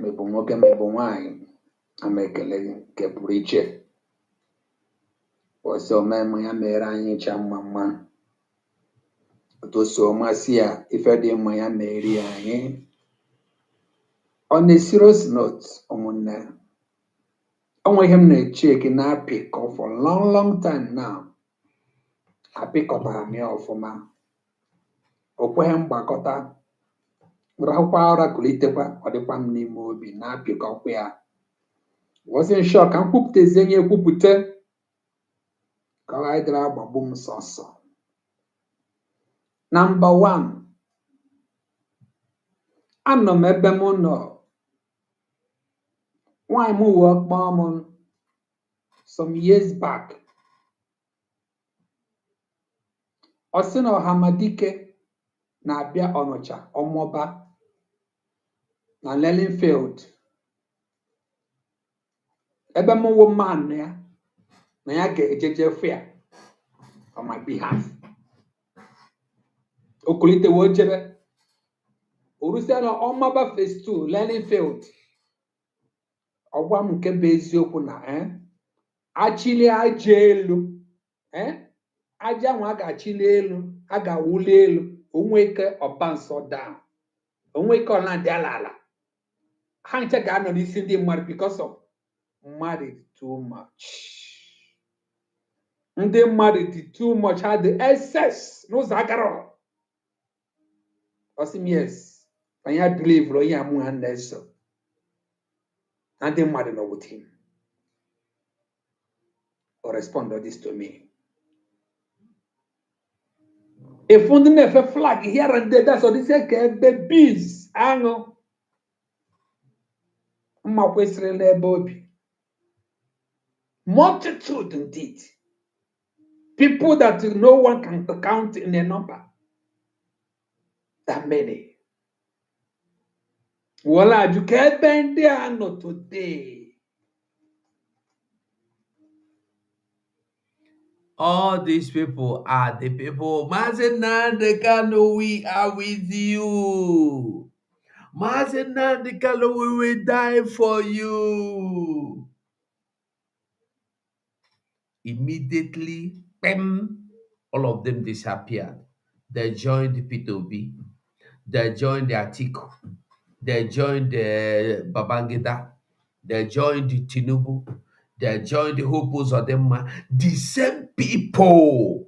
maọbụ nwoke maọbụ nwanyị amekele nke pụrụ iche ọsọ mmemme ya mere anyị cha mma mma otu o so masị ya ife dị mma ya mere anyị on a serious note ụmụnne onwe ihe m na-echeki na-apịkọ for long time now apịkọtara m ya ọfụma o kweghị mgbakọta rahụkwa ụra kulitekwa ọ dịkwa m n'ime obi na-apịkọkwa ya wasị nshọ ka m kwupụtazie nye ekwupụta ka ọ dịra agbagbu m sọsọ. Number one, anọ m ebe m nọ nwaanyị m wee kpọọ m some years back ọ sị na Ọhamadike na-abịa Ọnụcha ọmụba na Lelinfield ebe m wụ mmanụ ya na ya ga-ejeje fụ ya on my behalf. Okulitewe ojebe orusia na ọmaba phase 2 Lelinfield ọgwa m nke bụ eziokwu na achili aja elu aja nwa a ga-achili elu a ga-awụli elu onwe ike ọba nsọ down onwe ike ọla dị ala ala ha nche ga-anọ n'isi ndị mmadụ because of mmadụ too much. Ndị mmadụ dị too much ha dị excess n'ụzọ agara ọsịm yes anya believe onye amụ ha na-eso na ndị mmadụ nọ with him or respond to this to me. If ndị na-efe flag here and there that's what they say ka ebe bees aṅụ mma kwesịrị n'ebe obi multitude indeed people that no one can count in a number that many. Wala ajuka ebe ndị a nọ today. All these people are the people. Mazen Nnamdi Kanu, we are with you. Mazen Nnamdi Kanu, we will die for you. Immediately, all of them disappeared. They joined P2B. They joined the Atiku. They joined the Babangida. They joined the Tinubu. They joined the Hopos of them. The same people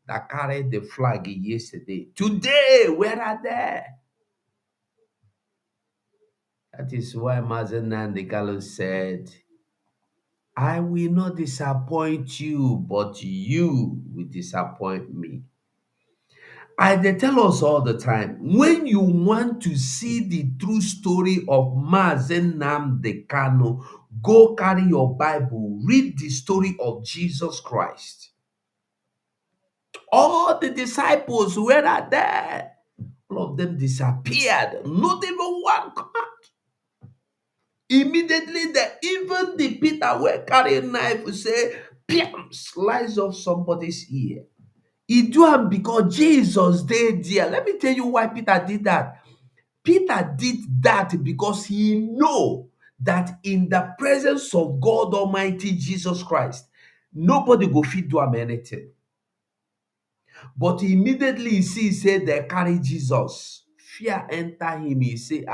that carried the flag yesterday. Today, where are they? That is why Mazen Nnamdi Kanu said, I will not disappoint you, but you will disappoint me. They tell us all the time, when you want to see the true story of Mazen Nnamdi Kanu, go carry your Bible, read the story of Jesus Christ. All the disciples were there. All of them disappeared. Not even one come out. Immediately, even the Peter were carrying knife, say, Piam, slice off somebody's ear. He do it because Jesus did there. Let me tell you why Peter did that. Peter did that because he know that in the presence of God Almighty Jesus Christ, nobody go fit do him anything. But immediately he said they carry Jesus. Fear enter him. He say,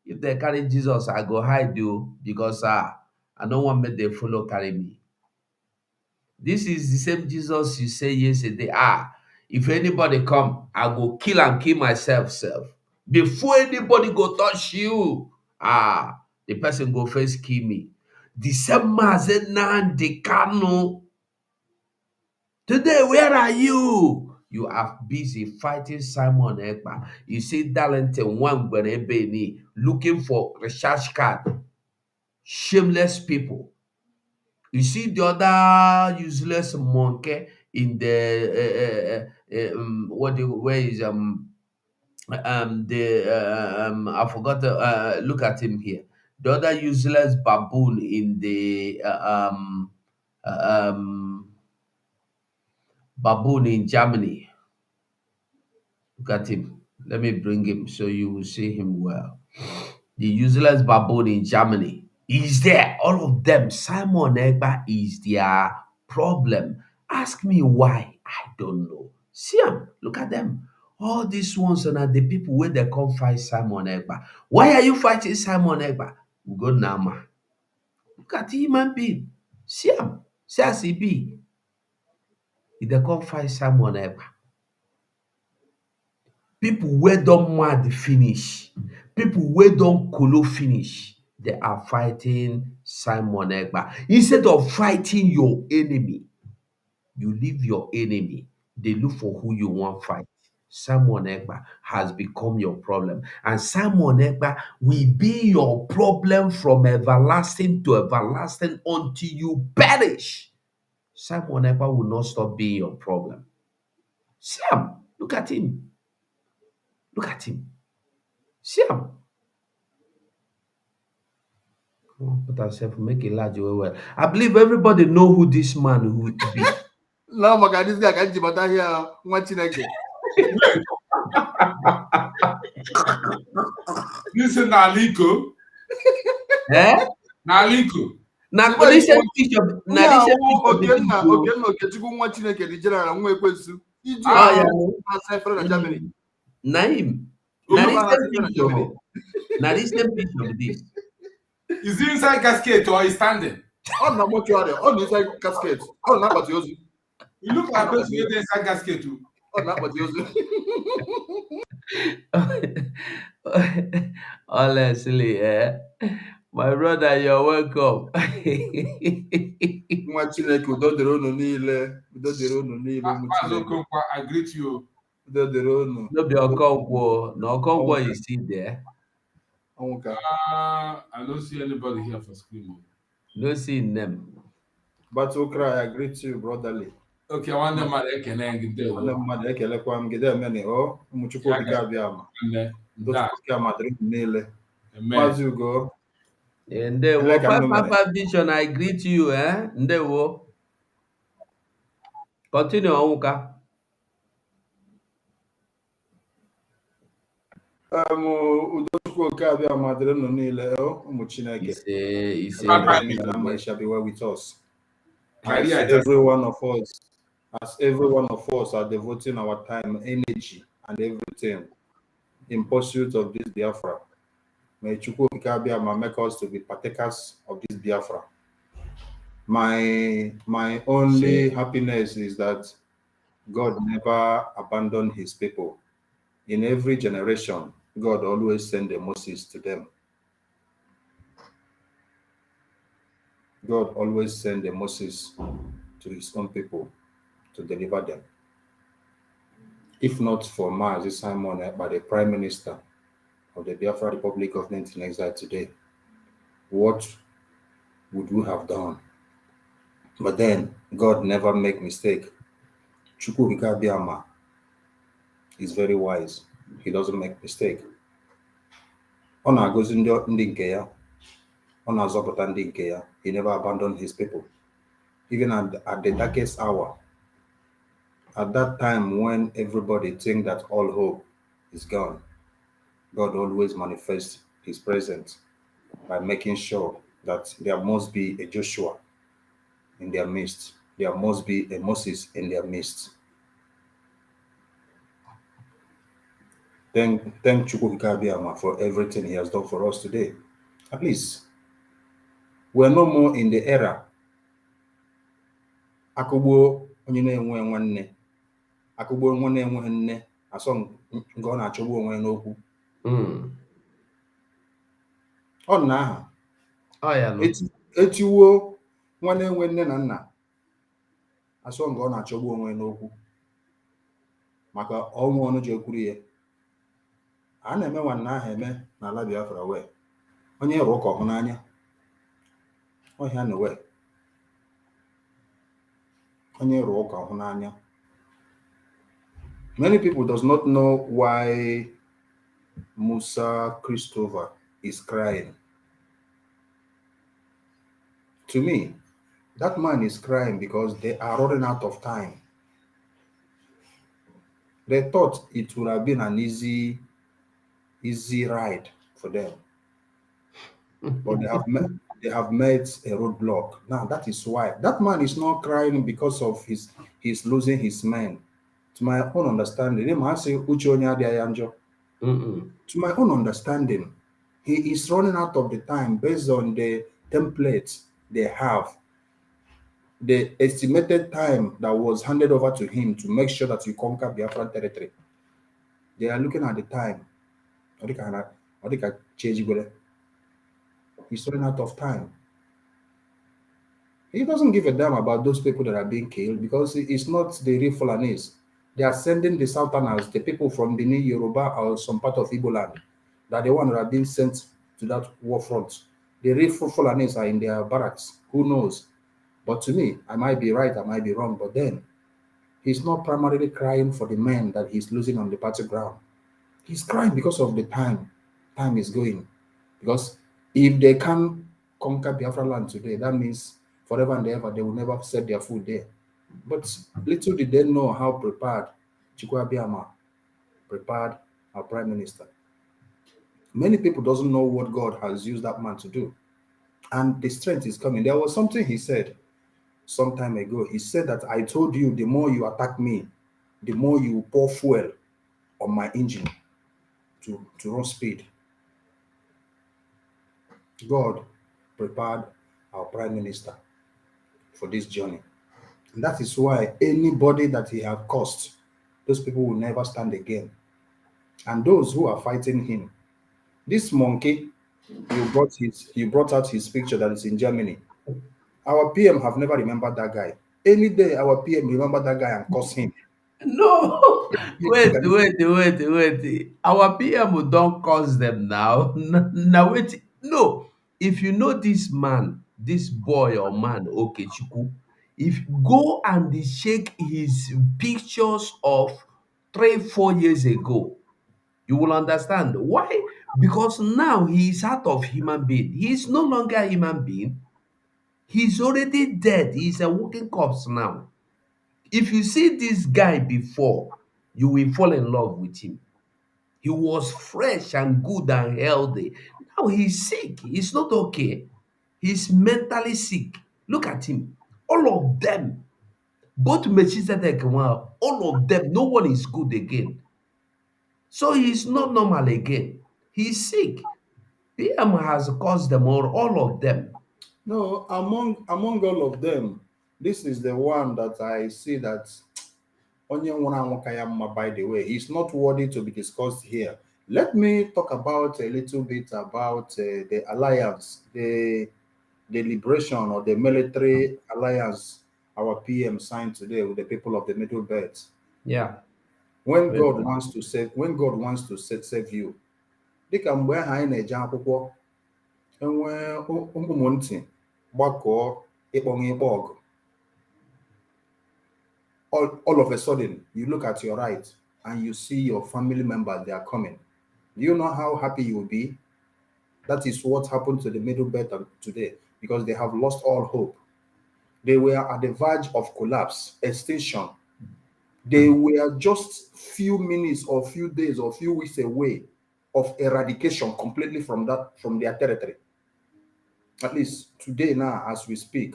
if they carry Jesus, I go hide you because I don't want me they follow carry me. This is the same Jesus you say yesterday. If anybody come, I go kill and kill myself self. Before anybody go touch you, the person go first kill me. The same Mazen Nnamdi Kanu. Today, where are you? You are busy fighting Simon Ekpa. You see Darlington one looking for recharge card. Shameless people. You see the other useless monkey in the I forgot to look at him here. The other useless baboon in the baboon in Germany. Look at him. Let me bring him so you will see him well. The useless baboon in Germany. is there. All of them, Simon Egba is their problem. Ask me why. I don't know. See them, look at them. All these ones are the people where they come fight Simon Egba. Why are you fighting Simon Egba? We go Nama. Look at the human being. See him. See as he be. If they come fight Simon Egba. People wey don mad finish, people wey don kolo finish, they are fighting Simon Egba. Instead of fighting your enemy, you leave your enemy, dey look for who you wan fight. Simon Egba has become your problem, and Simon Egba will be your problem from everlasting to everlasting until you perish. Simon Egba will not stop being your problem. See am, look at him, look at him. See am. Put ourselves, make it large well. I believe everybody know who this man who be. No, maka this guy can jibata here nwa Chineke. This is Naliko. Eh? Naliko. Na Ibe recent you picture, na ya recent wo picture be this o. Okenna Okechukwu nwa Chineke di general nwa ekwensu. Iju Oh yeah. na Cypher na Germany. Na him. You Na look at recent Cypher na picture. Germany. Na recent picture be this. Is he inside casket or is standing? Ọ na mortuary, ọ na inside casket. Ọ na akpati ozu. You look like a person inside casket too. Ọ na akpati ozu. Honestly, my brother, you're welcome. Nwa Chineke udo dịrị unu niile. Udo dịrị unu niile ụmụ Mazo Chineke. Konkwa, I greet you. Udo dịrị unu. No be Okonkwo. No Okonkwo is still there. Ọnwụka. I don't see anybody here for screaming. No seeing them. Battle cry, I greet you brotherly. Okay, I want them to connect. Nwanne mmadụ ekelekwa m gide emeni o ụmụchukwu okike abịa ama. Ndochukwu ama dịrị unu niile. Maazị Ugo. Ndewo, Ele ka mme mere. Papa Vision, I greet you, Ndewo. Continue, Onwuka. Udochukwu okike abịa ama dịrị unu niile o ụmụ Chineke. He say, It shall be well with us. As every one of us are devoting our time, energy, and everything in pursuit of this Biafra. May Chukwu Okike Abịama make us to be partakers of this Biafra. My only happiness is that God never abandoned his people. In every generation, God always sent a Moses to them. God always sent a Moses to his own people to deliver them. If not for Mazi Simon Ekpa, the Prime Minister of the Biafra Republic Government in Exile today, what would we have done? But then, God never make mistake. Chukwu Okike Abịama is very wise. He doesn't make mistake. Ọ na-agọzi ndị nke ya. Ọ na-azọpụta ndị nke ya. He never abandoned his people. Even at the darkest hour, at that time when everybody think that all hope is gone, God always manifests his presence by making sure that there must be a Joshua in their midst. There must be a Moses in their midst. Thank Chukwu Okike Abịama for everything he has done for us today. At least, we're no more in the era akụgbuo onye na-enwe nwanne, akụgbuo nwa na-enweghị nne, asọ nke ọ na-achọgbu onwe n'okwu. Ọ na aha etiwuo nwa na-enwe nne na nna, asọ nke ọ na-achọgbu onwe n'okwu maka ọnwụ ọnụ ji ekwuru ya. A na-eme nwanne ahụ eme n'ala Biafra wee onye rụọ ka ọhụ n'anya ọhịa na wee onye rụọ ka ọhụ n'anya. Many people does not know why Musa Christopher is crying. To me, that man is crying because they are running out of time. They thought it would have been an easy ride for them, but they They have met a roadblock. Now that is why that man is not crying because of he's losing his men. To my own understanding, him I say Uche onye adịghị ya njọ. To my own understanding, he is running out of the time based on the templates they have. The estimated time that was handed over to him to make sure that you conquer Biafran territory. They are looking at the time. He's running out of time. He doesn't give a damn about those people that are being killed because it's not the real Fulanese. They are sending the Southerners, the people from Benin, Yoruba, or some part of Igbo land, that the ones that are being sent to that war front. The real Fulanese are in their barracks. Who knows? But to me, I might be right, I might be wrong, but then he's not primarily crying for the men that he's losing on the battleground. He's crying because of the time. Time is going. Because if they can conquer Biafra land today, that means forever and ever they will never set their foot there. But little did they know how prepared Chukwuabiama prepared our prime minister. Many people doesn't know what God has used that man to do. And the strength is coming. There was something he said some time ago. He said that I told you the more you attack me, the more you pour fuel on my engine to run speed. God prepared our prime minister for this journey. And that is why anybody that he have caused, those people will never stand again. And those who are fighting him, this monkey, he brought out his picture that is in Germany. Our PM have never remembered that guy. Any day our PM remember that guy and curse him. No, wait. Our PM don't cause them now. Now wait. No, if you know this man, this boy or man, Okechukwu, if go and check his pictures of 3-4 years ago, you will understand why. Because now he is out of human being. He is no longer a human being. He's already dead. He's a walking corpse now. If you see this guy before, you will fall in love with him. He was fresh and good and healthy. Now he's sick. He's not okay. He's mentally sick. Look at him. All of them, both Melchizedek and all of them, no one is good again. So he's not normal again. He's sick. PM has caused them all of them. No, among all of them, this is the one that I see that by the way, he's not worthy to be discussed here. Let me talk about a little bit about the alliance, the liberation or the military alliance our PM signed today with the people of the Middle Belt. Yeah. When God wants to save you, dịka mgbe ahụ anyị na-eje akwụkwọ enwe ụmụntị gbakọọ ịkpọnye ịkpọ ọgụ. All of a sudden, you look at your right and you see your family members, they are coming. Do you know how happy you will be? That is what happened to the Middle Belt today because they have lost all hope. They were at the verge of collapse, extinction. They were just few minutes or few days or few weeks away of eradication completely from their territory. At least today now, as we speak,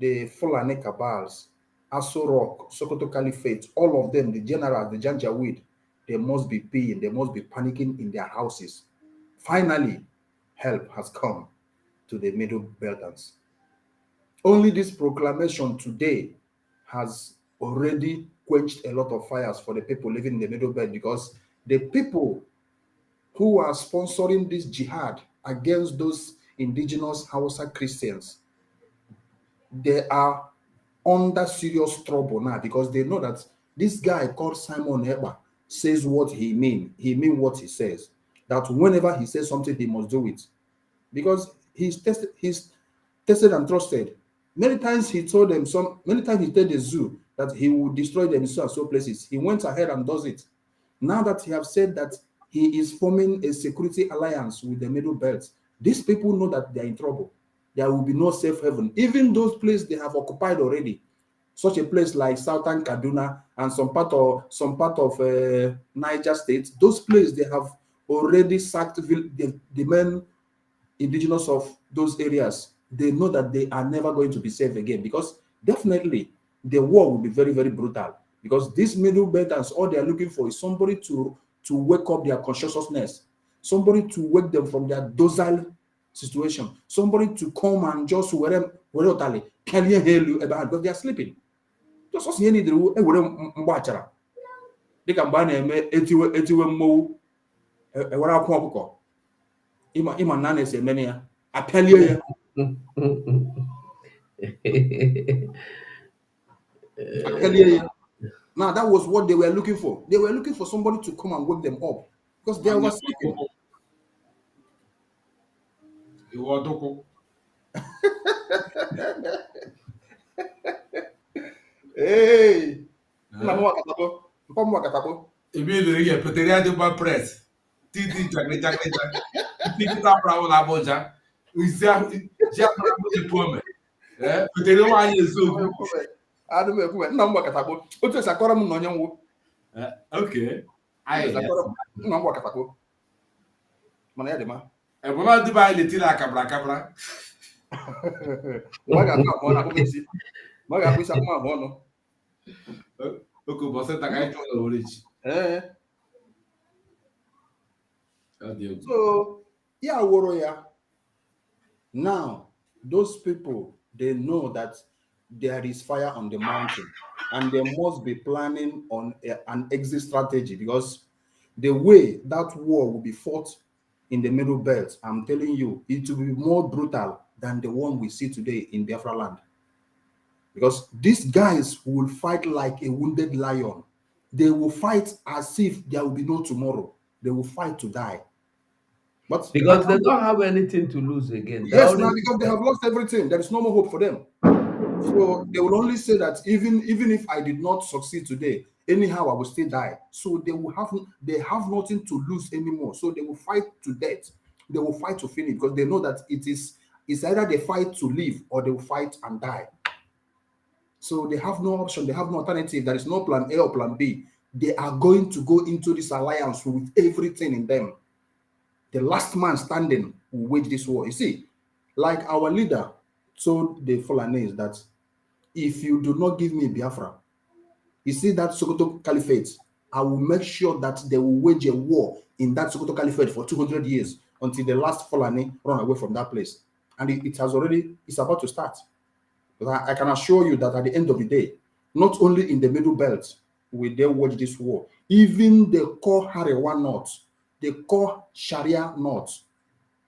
the Fulani cabals, Aso Rock, Sokoto Caliphate, all of them, the generals, the Janjaweed, they must be peeing, they must be panicking in their houses. Finally, help has come to the Middle Beltans. Only this proclamation today has already quenched a lot of fires for the people living in the Middle Belt because the people who are sponsoring this jihad against those indigenous Hausa Christians, they are under serious trouble now because they know that this guy called Simon Eba says what he means what he says. That whenever he says something, he must do it. Because he's tested and trusted. Many times he told the zoo that he will destroy them in so places. He went ahead and does it. Now that he has said that he is forming a security alliance with the Middle Belt, these people know that they are in trouble. There will be no safe haven. Even those places they have occupied already, such a place like Southern Kaduna and some part of Niger State, those places they have already sacked the main indigenous of those areas, they know that they are never going to be safe again, because definitely the war will be very, very brutal. Because these middle belters, all they are looking for is somebody to wake up their consciousness, somebody to wake them from their docile situation, somebody to come and just were because they are sleeping. Just us need to mgbachara dịka mgbe a na-eme etiwe mmọnwụ ewere akwụ ọkụkọ ịma na a na-esi emene ya apịalie ya apịalie ya. Now that was what they were looking for. They were looking for somebody to come and wake them up because they were sleeping. Hey, immediately you put the press. Titi Jack. Titi Brown Abuja. We say, Jack the poor man. But they don't want you so. I don't know. No more catabo. What is a coram no young? Okay. I no more catabo. Manadema. And when I divide the Tila Cabra. Why got not one of them? Why got we some more? Okay, but I can't tell the rich. So, yeah, warrior. Now, those people, they know that there is fire on the mountain and they must be planning on an exit strategy, because the way that war will be fought in the Middle Belt, I'm telling you, it will be more brutal than the one we see today in Biafra land. Because these guys will fight like a wounded lion. They will fight as if there will be no tomorrow. They will fight to die. But because they don't have anything to lose again. Yes, now because they have lost everything. There is no more hope for them. So they will only say that even if I did not succeed today, anyhow I will still die. So they have nothing to lose anymore. So they will fight to death. They will fight to finish, because they know that it's either they fight to live or they will fight and die. So they have no option. They have no alternative. There is no plan A or plan B. They are going to go into this alliance with everything in them. The last man standing will wage this war. You see, like our leader told the Fulanese that if you do not give me Biafra, you see that Sokoto Caliphate, I will make sure that they will wage a war in that Sokoto Caliphate for 200 years until the last Fulani run away from that place. And it's about to start. But I can assure you that at the end of the day, not only in the Middle Belt will they wage this war, even the core Harewa North, the core Sharia North,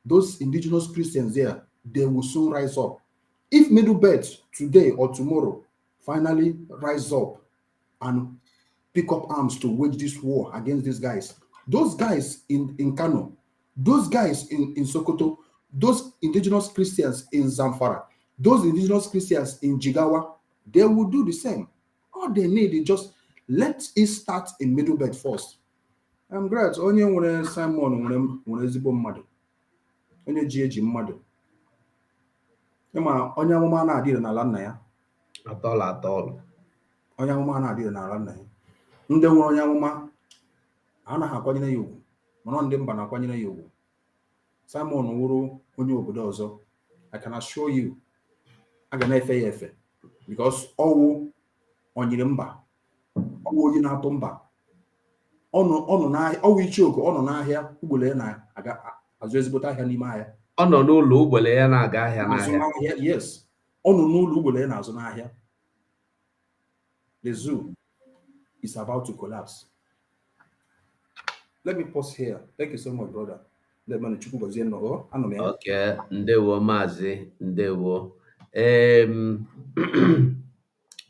those indigenous Christians there, they will soon rise up. If Middle Belt today or tomorrow finally rise up and pick up arms to wage this war against these guys, those guys in Kano, those guys in Sokoto, those indigenous Christians in Zamfara, those indigenous Christians in Jigawa, they will do the same. All they need is just let it start in Middle Belt first. I'm glad onye nwere Simon nwere ezigbo mmadụ, onye ji eji mmadụ. Ịma onye amụma na-adịrị n'ala nna ya. Atọl. Onye amụma na-adịrị n'ala nna ya. Ndị nwere onye amụma anaghị akwanyere ya ugwu, mana ndị mba na-akwanyere ya ugwu. Simon wụrụ onye obodo ọzọ. I can assure you, a ga na-efe ya efe, because ọwụ onyere mba, ọwụ onye na-atụ mba. Ọnụ n'ahịa, ọwụ ichioku, ọ nọ n'ahịa, ugboro ya na-aga azụ ezigbote ahịa n'ime ahịa. Ọ nọ n'ụlọ ugboro ya na-aga ahịa n'ahịa. Yes, ọ nọ n'ụlọ ugboro ya na-azụ n'ahịa. The zoo is about to collapse. Let me pause here. Thank you so much, brother. Okay, ndewo Mazi, ndewo.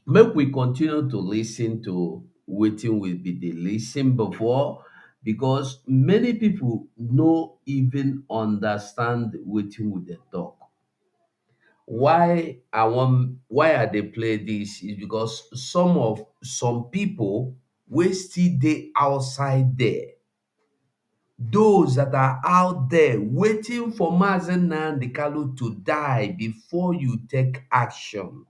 Make we continue to listen to wetin we be dey listen before, because many people no even understand wetin we dey talk. Why I dey play this is because some people wey still dey outside there, those that are out there waiting for Mazi Nnamdi Kanu to die before you take action.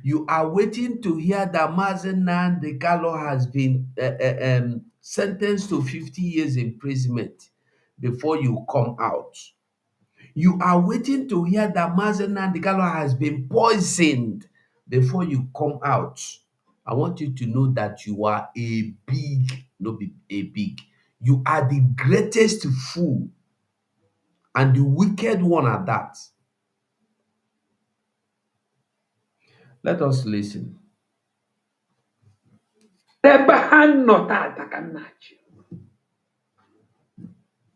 You are waiting to hear that Mazi Nnamdi Kanu has been sentenced to 50 years imprisonment before you come out. You are waiting to hear that Mazen Nnamdi Kanu has been poisoned before you come out. I want you to know that you are a big, no be a big, you are the greatest fool and the wicked one at that. Let us listen.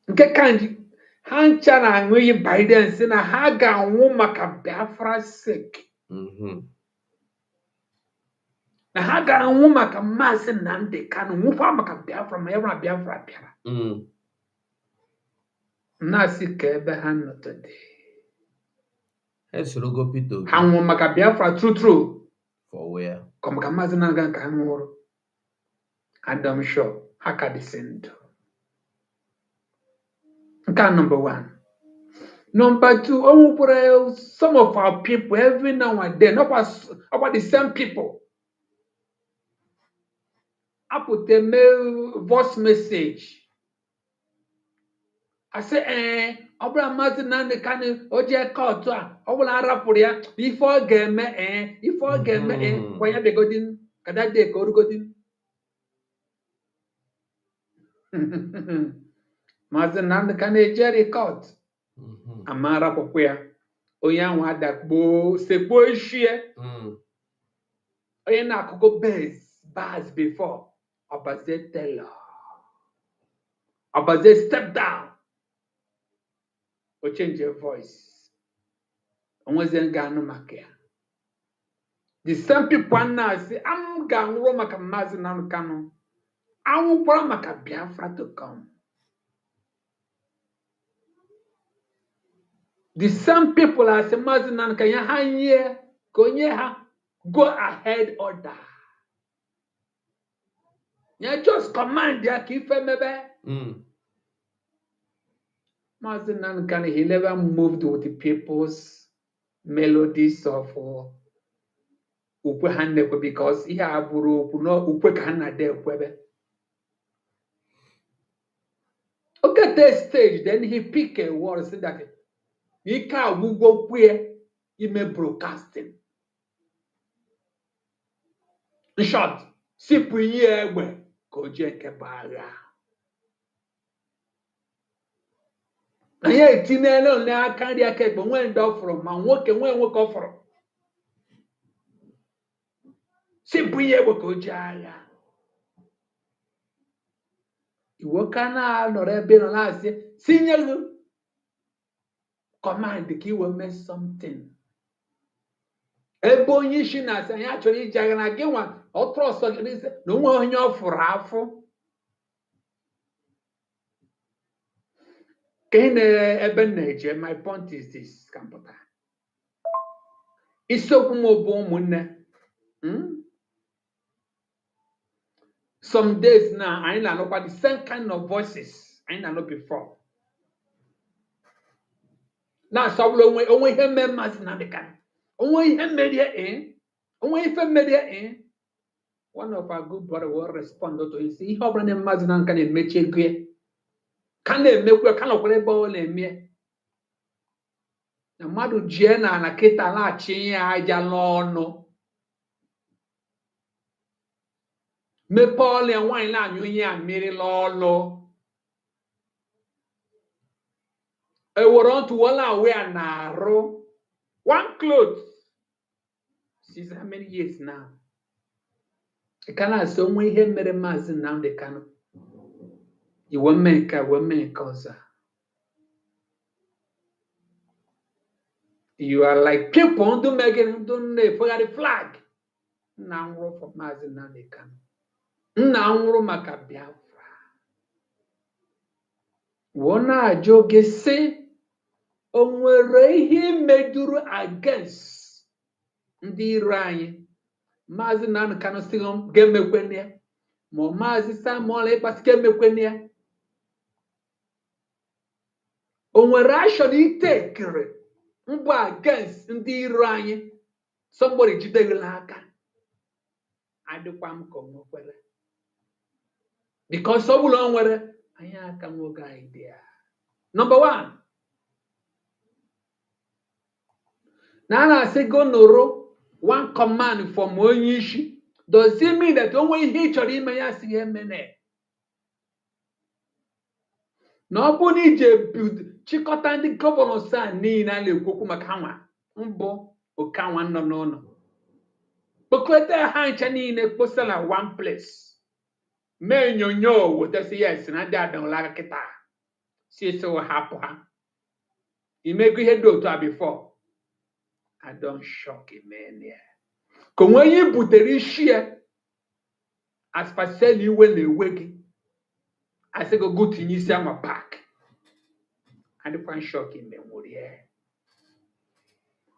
Nke kanji hancha na anwụghị Biden si na ha ga-anwụ maka Biafra sake. Na ha ga-anwụ maka Maazị Nnamdi Kanu nwụkwa maka Biafra ma ya na Biafra bịara. Na-asị ka ebe ha nọ today. Ha nwụrụ maka Biafra true. For where? Ka maka Maazị Nnamdi Kanu ka ha nwụrụ. And I'm sure ha ka dị ndụ. Number one. Number two, some of our people every now and then, about the same people. I put a mail voice message. I say, Obra Maazị Nnamdi Kanu oje court obula rapụrụ ya ife ọ ga-eme kwanya begodin kada de ka orugodin. Maazị Nnamdi Kanu ejeri court. Amara akwụkwọ ya onye ahụ adakpo sekpo ishie onye na-akụkọ bars before Obaze Taylor Obaze step down o change your voice onweze ga-anụ maka ya. The same people na-asị am ga-anwụrụ maka Maazị Nnamdi Kanu anwụkwara maka Biafra to come. The same people are saying Maazị Nnamdi Kanu ya ha nye ka onye ha go ahead order. Ya just command ya ka ife mebe. Maazị Nnamdi Kanu, he never moved with the people's melodies of ukwe ha nekwe because ihe abụrụ okwu no ukwe ka ha na-ade ekwebe. Okay, that stage, then he pick a word say that he can go where he may broadcasting. In short, si puye egbe ko je ke bara. Na ye tinelo na aka dia ke gbo wen do from ma nwoke wen nwoke oforo. Si puye egbe ko je ara. Iwo kana no rebe no la si signal command ki we make something. Ebe onye shi na asa ya chọrọ iji agha na gị nwa ọ trọst gị na onwe onye ọ fụrụ afụ ka ị na-ebe na-eje. My point is this kampụta isiokwu m bụ ụmụnne. Some days now anyị na-anụkwa the same kind of voices anyị na-anụ before na-asọbụla onwe ihe mee Maazị Nnamdi Kanu onwe ihe merie onwe ife merie one of our good brother will respond to his ihe ọbụla na Maazị Nnamdi Kanu emechi ego ya ka na-emekwa ka nọkwara ebe ọ na-eme na mmadụ jie na kịta laghachi ya aja n'ọnụ mepee ọlịa nwaanyị na-anyụ ihe a mmiri n'ọnụ ewere otu wala wea na-arụ one cloth since how many years now. I cannot say onwe ihe mere Maazị Nnamdi Kanu iwe mee nke ọzọ. You are like people do na-efegharị flag nna nwụrụ for Maazị Nnamdi Kanu nna nwụrụ maka Biafra. Wọ na-ajụ oge sị o nwere ihe meduru against ndị iro anyị Maazị Nnamdi Kanu si ga-emekweni ya ma Maazị Samuel Ekpasi ga-emekweni ya. O nwere action itekere mgbe against ndị iro anyị somebody jideghịla aka adịkwa m ka o nwekwere because ọ bụla o nwere anyị aka nwoke anyị dị ya. Number one, Now I say go noro one command from Onyishi. Does it mean that only he chọrọ ime ya si emene? Na ọ bụ na ije chịkọta ndị gọvanọ saa niile a na-ekwu okwu maka ha nwa mbụ Okanwa nọ n'ụlọ kpokọta ha ncha niile kposa na one place mee nyonyo wetasi yes na ndị adọla aka kịta si eso hapụ ha imego ihe dị otu a before I don't shock man ya ka onwe onye butere isi ya as pasel iwe na-ewe gị asị go go tinye isi ama pak adịkwa shock ime nwụrụ ya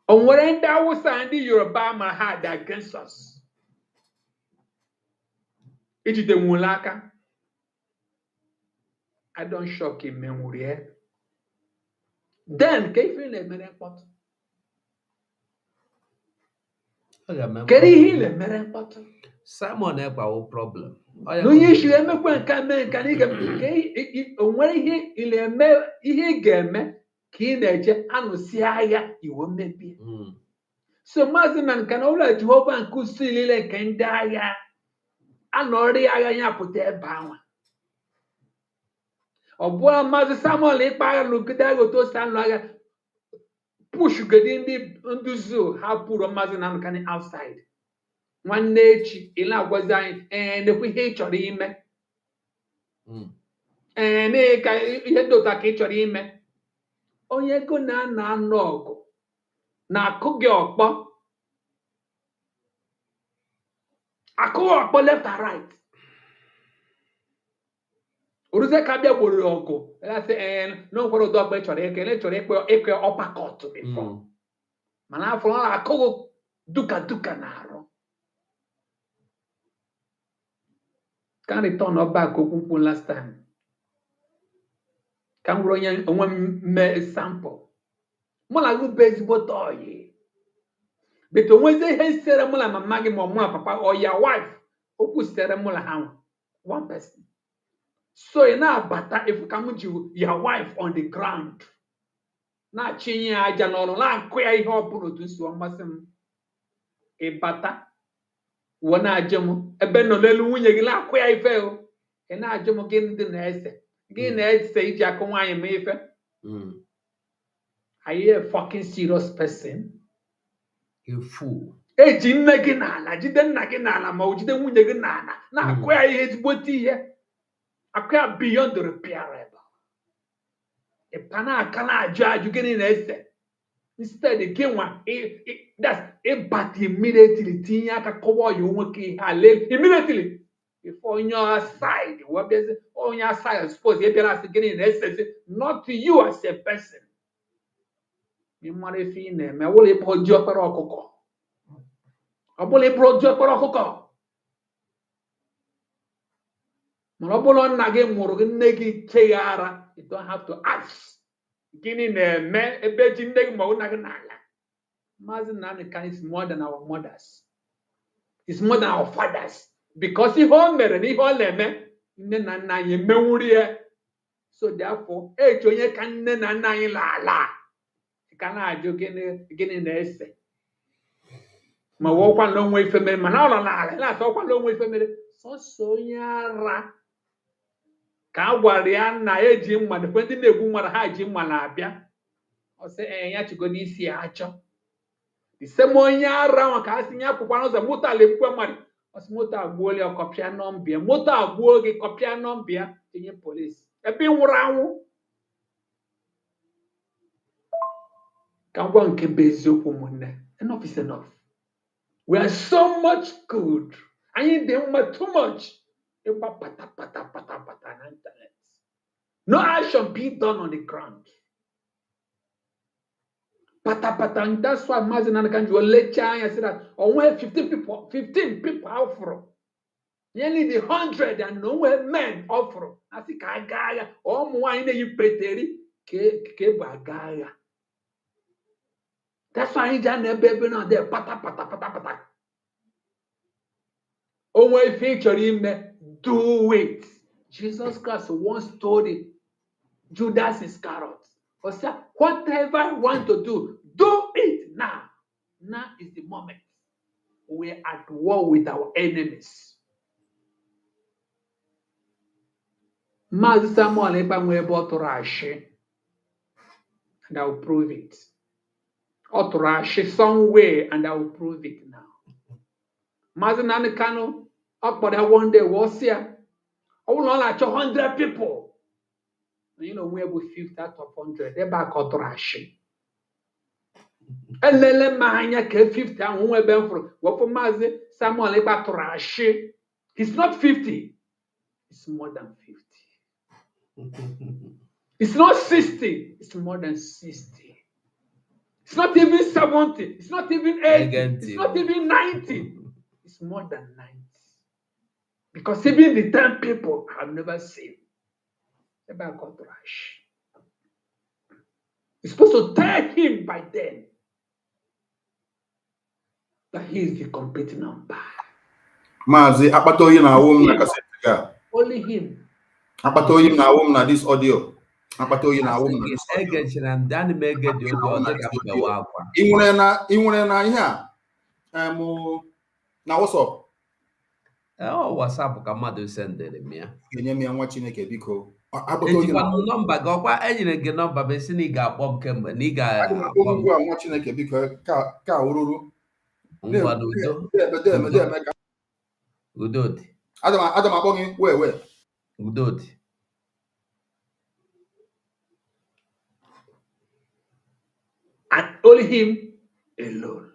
o nwere ndị Awụsa ndị Yoruba ma ha dị against us ijide nwụrụ aka I don't shock ime nwụrụ ya then ka ife na-emere mkpọtụ kedu ihe ị na-emere mkpọtụ Simon Ekpawo problem. n'onye isi emekwe nka mee nka na o nwere ihe ị ga-eme ka ị na-eje anụsi agha iwu mmebi so maazị na nka na ụlọ Jehova nke usu niile nke ndị agha anọrị agha ya pụta ebe anwa ọ bụla maazị Samuel ịkpa agha n'ogide agha otu osi anụ agha pushgodi ndị nduzi ha pụrụ maazị na nka outside nwanne echi ị na-agwazi anyị nekwa ihe ị chọrọ ime ka ihe dị ụta ka ị chọrọ ime onye ego na-anọ anụ ọgụ na-akụ gị ọkpọ left and right oruze ka bịa gboro ọgụ n'okwere ụdọ ọkpa chọrọ chọrọ ikpe ọpakọt before mana afọ ọ na-akụghị duka na arụ can return back okwu last time ka m gwụrụ onye onwe m mee sample mụ na gị bụ ezigbo oyi but onwezi ihe sere mụ na mama gị ma mụ na papa or your wife okwu sere mụ na ha one person so ị na-abata ifu ka m ji your wife on the ground na-achịnye ya aja n'ọrụ na-akụ ya ihe ọ bụla otu si mmasị m ịbata uwe na-ajụ m ebe nọ n'elu nwunye gị na-akụ ya ife o ị na-ajụ m gị na-ese iji akụ nwaanyị ma ife are you a fucking serious person? A fool. Eji nne gị n'ala jide nna gị n'ala ma o jide nwunye gị n'ala na-akụ ya ihe ezigbote ihe akụ ya beyond repairable ịpa na-aka na-ajụ gịnị na-ese instead gị nwa ịbata immediately tinye aka kọwa ya nwoke ihe ala immediately before onye aside suppose bịara asị gịnị na-esezi not you as a person ị mara ife ị na-eme ọbụla ịbụ ọjọọ kpara ọkụkọ mana ọ bụrụ nna gị mụrụ gị nne gị cheghị ara you don't have to ask gịnị na-eme ebe ji nne gị ma nna gị n'ala maazị Nnamdi is more than our mothers, it's more than our fathers because ihe o mere na ihe ọ na-eme nne na nna anyị emenwuri ya so therefore eji onye ka nne na nna anyị laala ka na-ajụ gịnị na-ese ma ọkwa na onwe ife mere mana ọ nọ n'ala na-asọ ọkwa na onwe ife mere sọsọ onye ara ka a gwara ya na eji mma dekwe ndị na-egwu nwara ha ji mma na-abịa ọ sị ya chigodo isi ya achọ isem onye ara nwa ka a sị ya pụkwa n'ụzọ moto ala egbukwe mmadụ ọsị moto agbuola ọkọpịa nọmbịa moto agbuo gị kọpịa nọmbịa tinye polisi ebe ị nwụrụ anwụ ka m gwa nke bụ eziokwu ụmụnne enough is enough. We are so much good. Anyị dị mma too much. Ịgba pata na internet. No action being done on the ground. Pata. And that's why Maazị Nnamdi will lecture anya say that onwe 15 people offer. Nearly the 100 and onwe men offer. Asị ka aga agha ụmụ nwaanyị na-eyi preteri ka bụ aga agha. That's why anyị ji na-ebe na there pata. Onwe ife ị chọrọ ime, do it. Jesus Christ once told it, Judas Iscariot. Whatever you want to do it now. Now is the moment. We're at war with our enemies. Mazi Samuel Ekpa nwebe ọtụrụ ashị, and I will prove it. Ọtụrụ ashị somewhere, and I will prove it now. Mazi Nnamdi Kanu ọkpọrọ one day wọsịa, ọ bụrụ na ọ na-achọ 100 people. You know, we bụ 50 out of 100. Ebe a ka ọtụrụ ashị. Elele ma anya ka 50 ahụ nwebe m fụrụ wọfụ Mazi Samuel Ekpa tụrụ ashị. He's not 50. It's more than 50. It's not 60. It's more than 60. It's not even 70. It's not even 80. It's not even 90. It's more than 90. Because even the 10 people have never seen. About Kotrash. You're supposed to tell him by then that he is the complete number. Mazi, akpatoyi na awom na kaseti ga. Only him. Akpatoyi na awom na this audio. Akpatoyi na awom na this audio. Inwere na ihe a. Na WhatsApp. WhatsApp ka mmadụ sendere m ya. Enye m ya nwa Chineke biko. Ejikwa nọmba gị ọkwa enyere gị nọmba bụ esi na ị ga-akpọ m kemgbe na ị ga-akpọ m. Nwa Chineke biko ka ururu. Ngwa n'udo. Udo dị. Adam akpọ gị wee. Udo dị. And only him alone.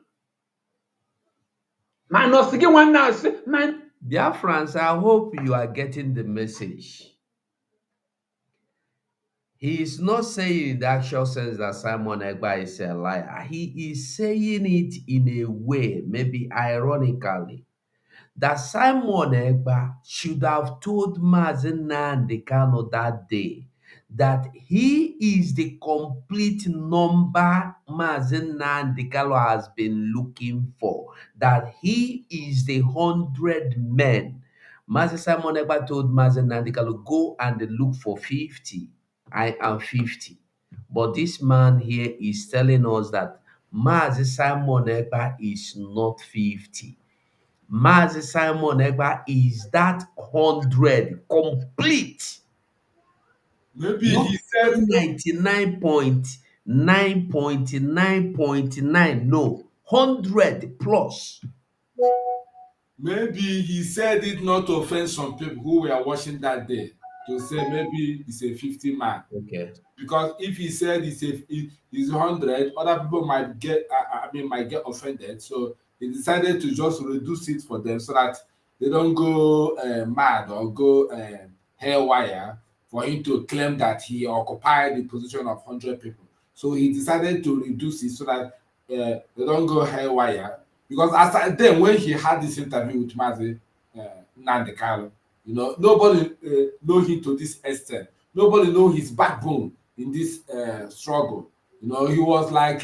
Man, no, sige one now, man. BIAFRANS, I hope you are getting the message. He is not saying in the actual sense that Simon Ekpa is a liar. He is saying it in a way, maybe ironically, that Simon Ekpa should have told Mazi Nnamdi Kanu that day that he is the complete number Mazi Nnamdi Kanu has been looking for, that he is the 100 men. Mazi Simon Ekpa told Mazi Nnamdi Kanu, go and look for 50. I am 50. But this man here is telling us that Mazi Simon Ekpa is not 50. Mazi Simon Ekpa is that 100 complete. Maybe he said 99.9.9.9. No, 100 plus. Maybe he said it not to offend some people who were watching that day, to say maybe he's a 50 man. Okay. Because if he said he's 100, other people might get offended. So he decided to just reduce it for them so that they don't go mad or go haywire for him to claim that he occupied the position of 100 people. So he decided to reduce it so that they don't go haywire. Because then when he had this interview with Mazi Nnamdi Kanu, you know, nobody know him to this extent. Nobody know his backbone in this struggle. You know, he was like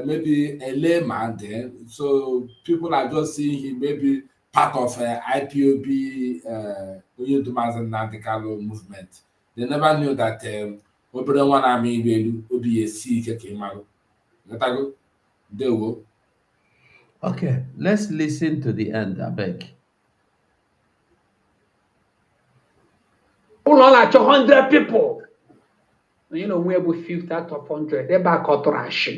maybe a layman then. So people are just seeing him maybe part of IPOB Nnamdi Kanu movement. They never knew that Okay, let's listen to the end, I beg. Pull on 100 people. You know, we have 50 out of 100. They're back on trash.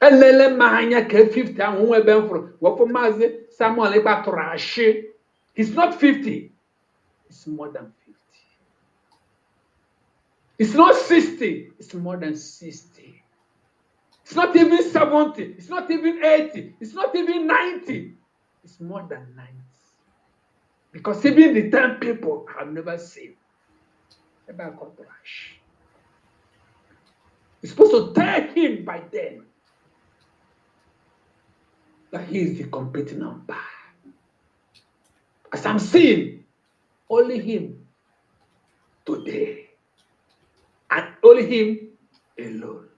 Elele ma anya ka 50 ahụ nwebe m fụrụ wọfụ Mazi Samuel Ekpa tụrụ ashị. He's not 50. It's more than 50. It's not 60. It's more than 60. It's not even 70. It's not even 80. It's not even 90. It's more than 90. Because even the 10 people have never seen. About Kotrash. You're supposed to tell him by then that he is the complete number. As I'm seeing, only him today. And only him alone.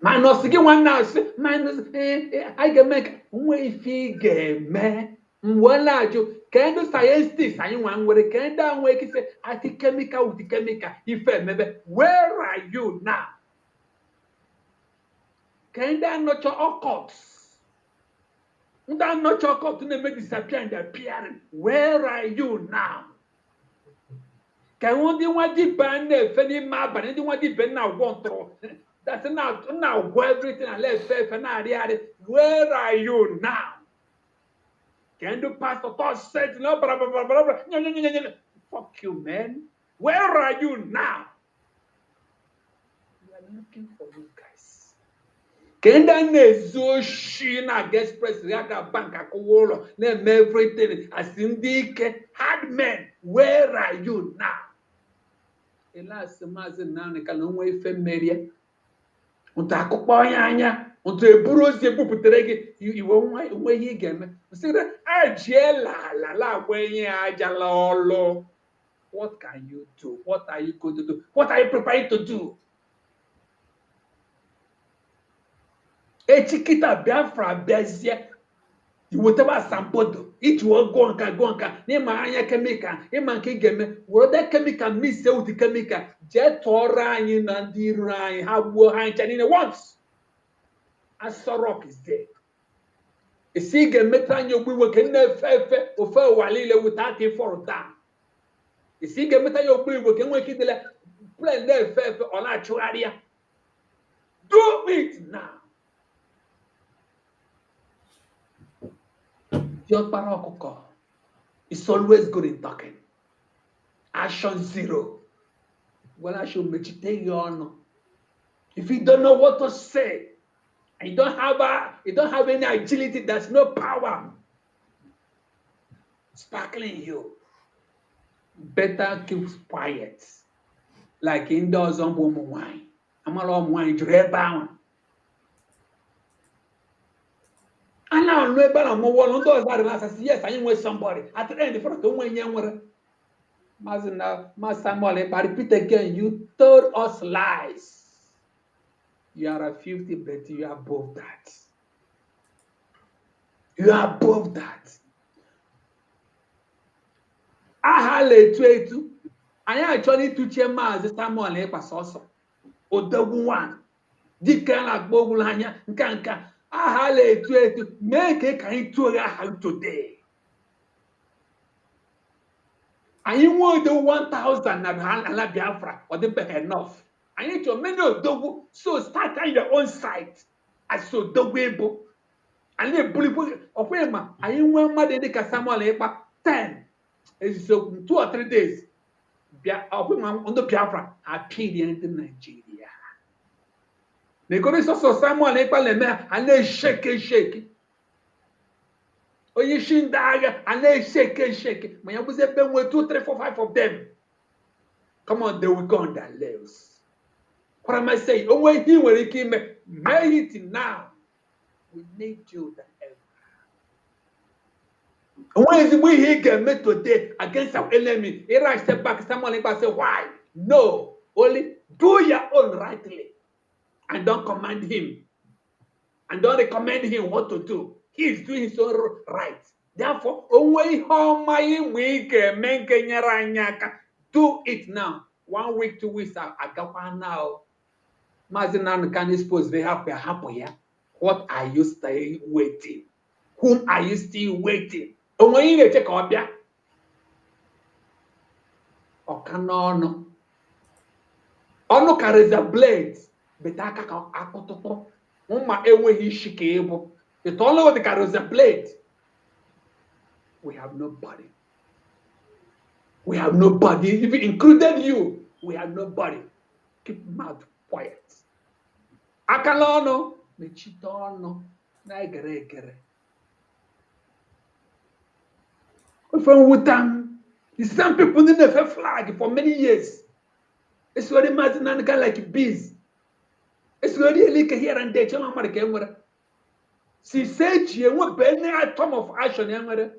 Man, no, sige one now. Man, I can make way figure, man. Mwala jo, kendo scientists, I want where the kenda wake say, I think chemical with the chemical. If maybe, where are you now? Can they nurture occults? That nurture occult to make disappear and appearing. Where are you now? Can one do what the band if any map and anyone the band now want to? That's now go everything and let faith and where are you now? Can the pastor talk said no blah blah blah blah blah? No. Fuck you, man. Where are you now? We are looking for you guys. Can that nezo shina get press react bank akowolo name everything as indicate hard men? Where are you now? Elas mazen now ne kan onwe ife merie. Unto akukpo anya unto eburu ozi ebuputere gị iwe nwe ihe ị ga-eme. Sị la gwenye ajala ọlụ. What can you do? What are you going to do? What are you preparing to do? Echikita Biafra bezie. Whatever sampodo, it will go nka. N'ịma anya chemical, ịma nke ị ga-eme. Were that chemical mix with the chemical. Jee tụọrọ anyị na ndị iro anyị ha gbuo ha ncha niile once. Asorok is dead. Isi ị ga-emetụ anyị ogbu iwe ka na-efe efe ofe ụwa niile without fall down. Isi ị ga-emetụ anyị ogbu iwe ka enwe ike idele plane na-efe efe ọ na-achụgharị ya. Do it now. Your parokoko is always good in talking. Action zero. Well, I should meditate you on. If you don't know what to say, and you don't have any agility, there's no power sparkling you. Better keep quiet. Like indoors on wine. I'm all wine bound. And now, no better more one those that yes, I am with somebody. At the end, if I don't win, Samuel, but repeat again, you told us lies. You are a 50, but you are above that. You are above that. I actually to chair Master Samuel Pasoso. O the one. Dikana Bogulanya, Nkanka. To make a kind to today. I want the 1,000 and Biafra or the better enough. I need to many of those so start on your own site. I saw the webo. I need bully of Wema. I want Mother Samuel 10. It's so 2 or 3 days. On the Biafra appeared in Nigeria. Because also Samuel and they shake. Oh, you shouldn't die and they shake. My was a pen with 2, 3, 4, 5 of them. Come on, they will go on their lives. What am I saying? Oh, wait, he will came. Make it now. We need you than ever. When is we here get met today against our enemy? Here I step back, Samuel and say, why? No, only do your own rightly. And don't command him. And don't recommend him what to do. He is doing his own right. Therefore, do it now. 1 week, 2 weeks, I got now. Mazinan can expose they have happy. What are you still waiting? Whom are you still waiting? And when you check on ya, or canon, or no carries a blade. Betaka akototo umma ewe hishikebo it all over the carousel plate. We have nobody even included you. We have nobody. Keep mouth quiet. Akalono mechitono na egere from Wutam the same people didn't have a flag for many years. It's very much like bees. It's really like here and there. Chama mara kemura. Si seji enwe bene atom of action yamara.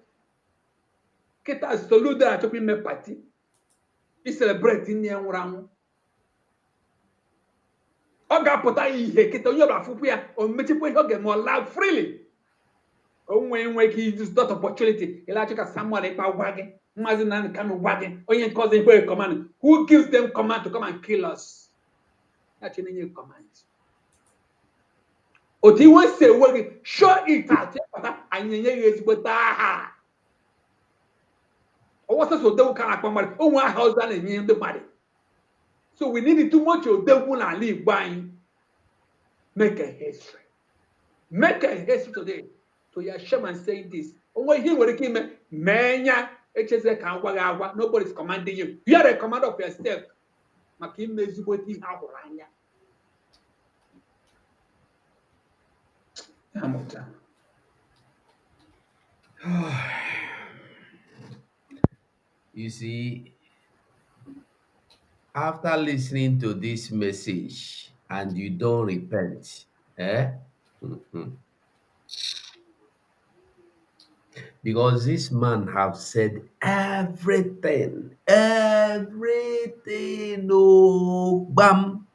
Kita soluda to be me party. We celebrate in yamura. Oga pota ihe kita yoba fupia o mechipo hoge more love freely. Onwe ki use that opportunity. Elachika Samuel ekpa wage. Mazinan kanu wage. Onye cause them command. Who gives them command to come and kill us? That's any command. otu iwe si ewe gị show it atụ ịpụta anyị enye gị ezigbote aha ọwọsọsọ odegwu ka na-akpọ mmadụ onwe aha ọzọ a na-enye ndị mmadụ so we need too much odegwu n'ala Igbo anyị make a history today to your shame and saying this onwe ihe nwere ike ime mee nya echezie ka ngwa gị agwa nobody is commanding you you are a commander of yourself maka ime ezigbote ihe ahụrụ anya You see, after listening to this message and you don't repent, eh? Mhm. Because this man have said everything, oh, bam,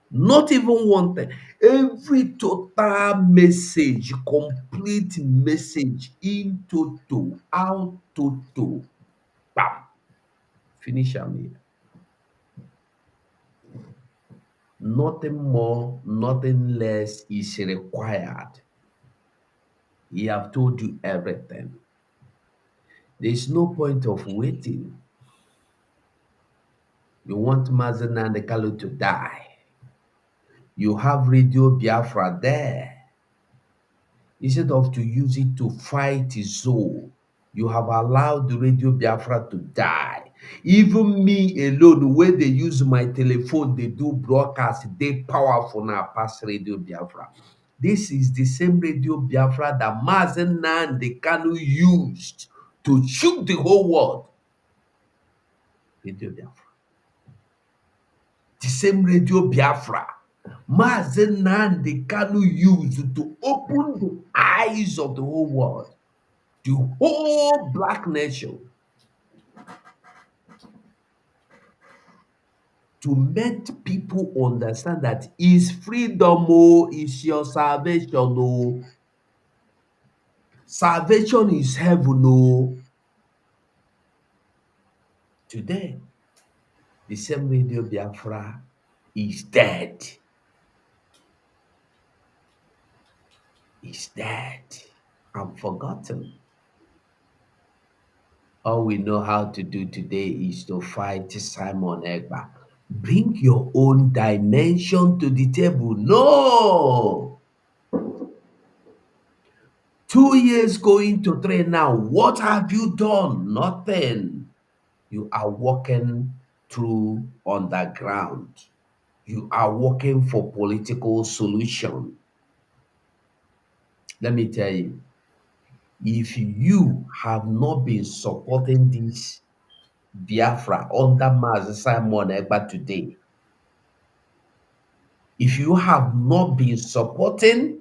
not even one thing. Every total message, complete message, in toto, out toto, bam, finish am here. Nothing more, nothing less is required. He have told you everything. There's no point of waiting. You want Mazen and the Kalu to die. You have Radio Biafra there. Instead of to use it to fight Zo, you have allowed the Radio Biafra to die. Even me alone, when they use my telephone, they do broadcast, they powerful now past Radio Biafra. This is the same Radio Biafra that Mazen and the Kanu used to shoot the whole world. Radio Biafra. The same Radio Biafra Mazen Nnamdi Kanu used to open the eyes of the whole world, the whole black nation, to make people understand that is freedom, is your salvation, salvation is heaven. Today, the same Radio Biafra is dead. Is dead and forgotten. All we know how to do today is to fight Simon Ekpa. Bring your own dimension to the table. No! 2 years going to 3 now. What have you done? Nothing. You are walking through underground. You are working for political solution. Let me tell you, if you have not been supporting this Biafra under Mazi Simon Ekpa today, if you have not been supporting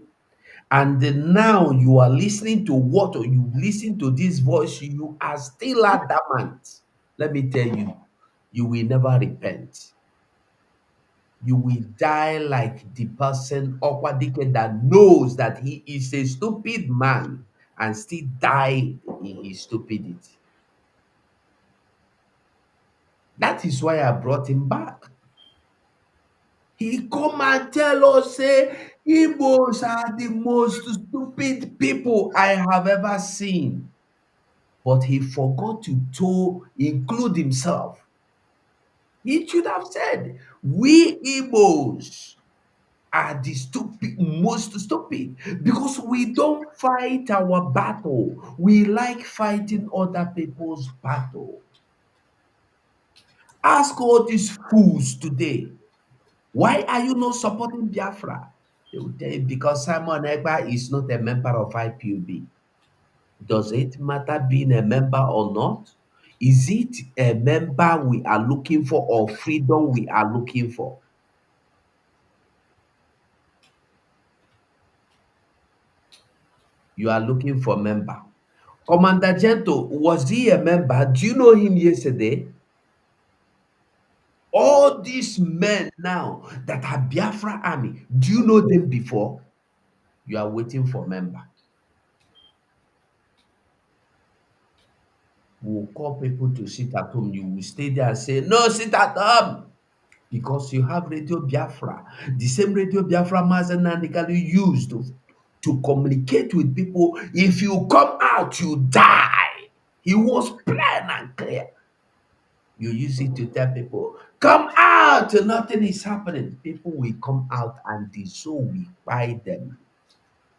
and then now you are listening to what, or you listen to this voice, you are still adamant, let me tell you, you will never repent. You will die like the person Okwadike that knows that he is a stupid man and still died in his stupidity. That is why I brought him back. He come and tell us, say, Igbos are the most stupid people I have ever seen. But he forgot to include himself. He should have said, we Igbos are the most stupid, because we don't fight our battle. We like fighting other people's battle. Ask all these fools today, why are you not supporting Biafra? They will tell you, because Simon Ekpa is not a member of IPOB. Does it matter being a member or not? Is it a member we are looking for or freedom we are looking for? You are looking for member. Commander Gento, was he a member? Do you know him yesterday? All these men now that are Biafra army, do you know them before? You are waiting for member. We will call people to sit at home. You will stay there and say, no, sit at home. because you have Radio Biafra. The same Radio Biafra Mazen Nandikali used to communicate with people. If you come out, you die. He was plain and clear. You use it to tell people, come out, nothing is happening. People will come out and the soul will buy them.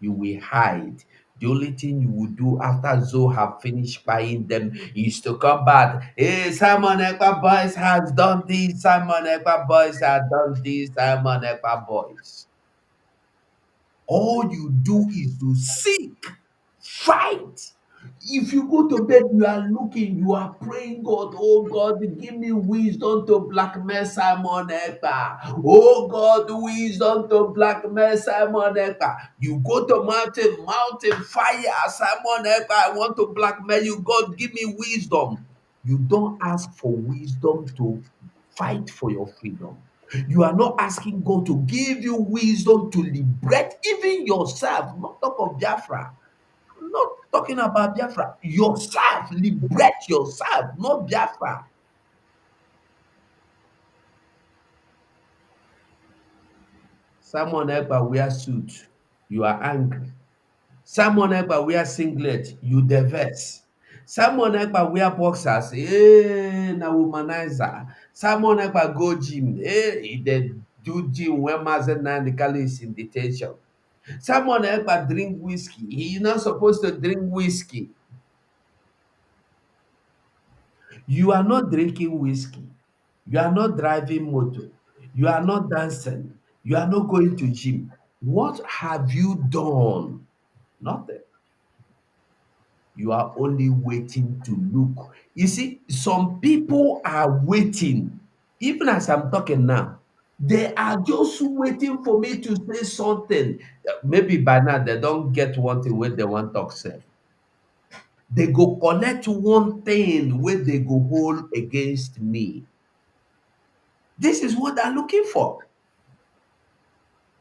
You will hide. The only thing you will do after Zoe have finished buying them is to come back. Hey, Simon Ekpa Boys has done this. Simon Ekpa Boys has done this. Simon Ekpa Boys. All you do is to seek, fight. If you go to bed, you are looking, you are praying, God, oh God, give me wisdom to blackmail Simon Ekpa. Oh God, wisdom to blackmail Simon Ekpa. You go to mountain fire, Simon Ekpa, I want to blackmail you. God, give me wisdom. You don't ask for wisdom to fight for your freedom. You are not asking God to give you wisdom to liberate even yourself, not talk of Biafra. I'm not talking about Biafra. Yourself, liberate yourself, not Biafra. Someone Ekpa wear suit, you are angry. Someone Ekpa wear singlet, you diverse. Someone Ekpa wear boxers, na womanizer. Someone Ekpa go gym, they do gym when Mazen Nandikali is in detention. Someone Ekpa drink whiskey, he's not supposed to drink whiskey. You are not drinking whiskey. You are not driving motor. You are not dancing. You are not going to gym. What have you done? Nothing. You are only waiting to look. You see, some people are waiting. Even as I'm talking now, they are just waiting for me to say something. Maybe by now they don't get one thing when they want to talk. Say. They go collect one thing where they go hold against me. This is what they're looking for.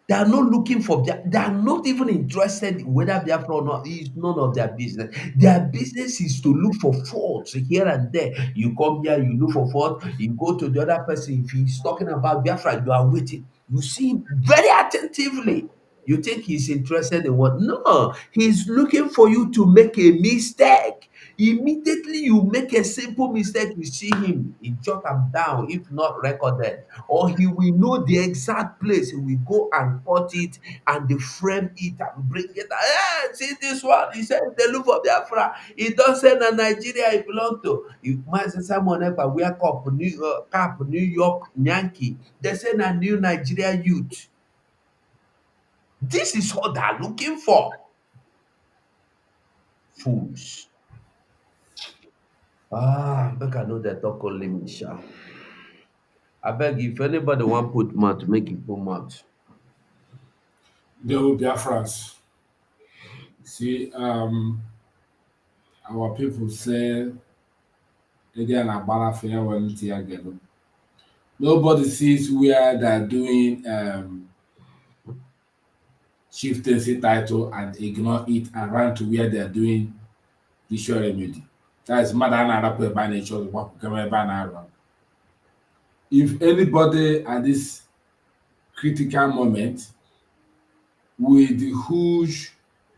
They are not looking for, they are not even interested in whether Biafra or not. It's none of their business. Their business is to look for faults here and there. You come here, you look for fault, you go to the other person. If he's talking about Biafra, you are waiting. You see him very attentively. You think he's interested in what? No, he's looking for you to make a mistake. Immediately you make a simple mistake, you see him, he jot them down, if not recorded, or he will know the exact place. He will go and cut it and they frame it and bring it. Hey, see this one? He said they look for Biafra. He don't say na Nigeria he belong to. If man say someone ever wear cap New York Yankee, they say na new Nigeria youth. This is what they're looking for. Fools. Make I know that talk only me, sha. I beg if anybody want put mouth, make it put mouth. They will be Biafrans. See, our people say they are not balafia when together. Nobody sees where they're doing chieftaincy title and ignore it and run to where they're doing visual remedy. That is mother and by nature what come around. If anybody at this critical moment with the huge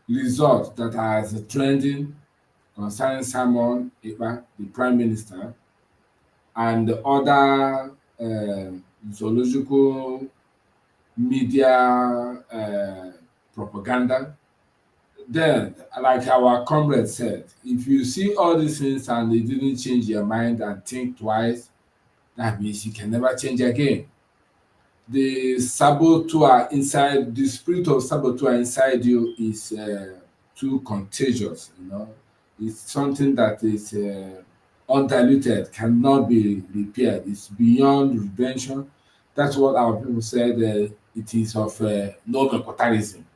result that has trending concerning Simon Ekpa, the Prime Minister, and the other zoological media propaganda, then, like our comrade said, if you see all these things and they didn't change your mind and think twice, that means you can never change again. The saboteur inside, the spirit of saboteur inside you is too contagious, you know. It's something that is undiluted, cannot be repaired. It's beyond redemption. That's what our people said. It is of no nepotism.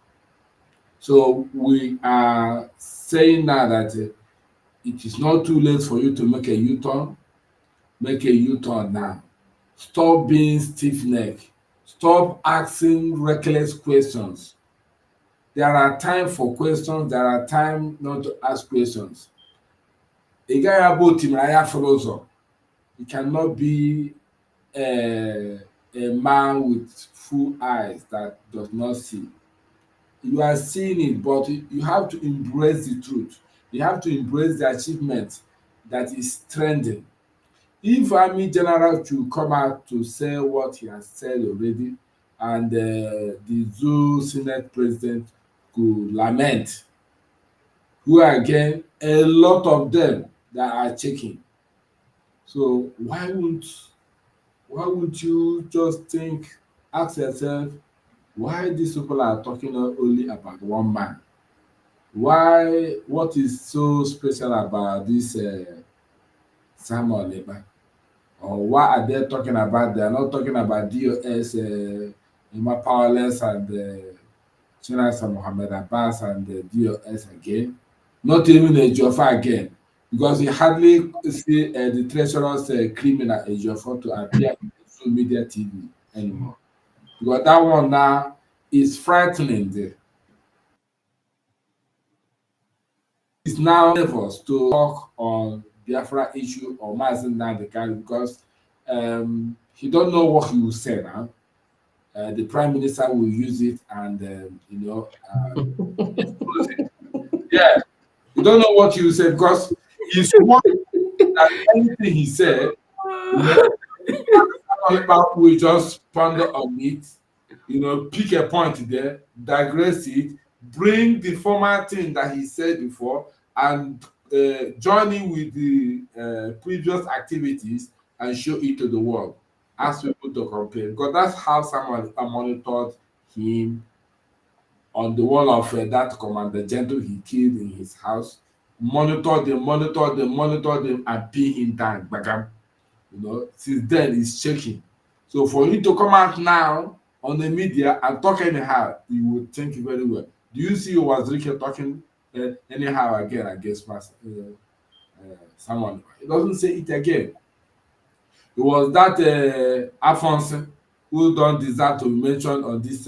So we are saying now that it is not too late for you to make a U-turn. Make a U-turn now. Stop being stiff-necked. Stop asking reckless questions. There are time for questions. There are time not to ask questions. A guy about Timraya Frozo, it cannot be a a man with full eyes that does not see. You are seeing it, but you have to embrace the truth. You have to embrace the achievement that is trending. If Army General should come out to say what he has said already, and the Zoo Senate President could lament, who again, a lot of them that are checking. So why won't you just think, ask yourself, why these people are talking only about one man? Why? What is so special about this Samuel Eba? Or why are they talking about? They are not talking about DOS, Ima Powerless, and Chinasa Mohammed Abbas and DOS again. Not even Ejiofor again, because you hardly see the treacherous criminal Ejiofor to appear in the social media TV anymore. Because that one now is frightening. It's now levels to talk on Biafra issue or Mazen Nandekari because he don't know what he will say now. The prime minister will use it and expose it. Yeah, you don't know what he will say because he's sworn that anything he said, you know, we just ponder on it, pick a point there, digress it, bring the former thing that he said before, and join in with the previous activities and show it to the world, ask people to compare. Because that's how someone monitored him on the wall of that Commander General he killed in his house. Monitored them, and pin him down. Bagam. Since then he's shaking. So for you to come out now on the media and talk anyhow, you would think very well. Do you see Wazirike talking anyhow again against someone? He doesn't say it again. It was that Afonso who don't deserve to be mentioned on this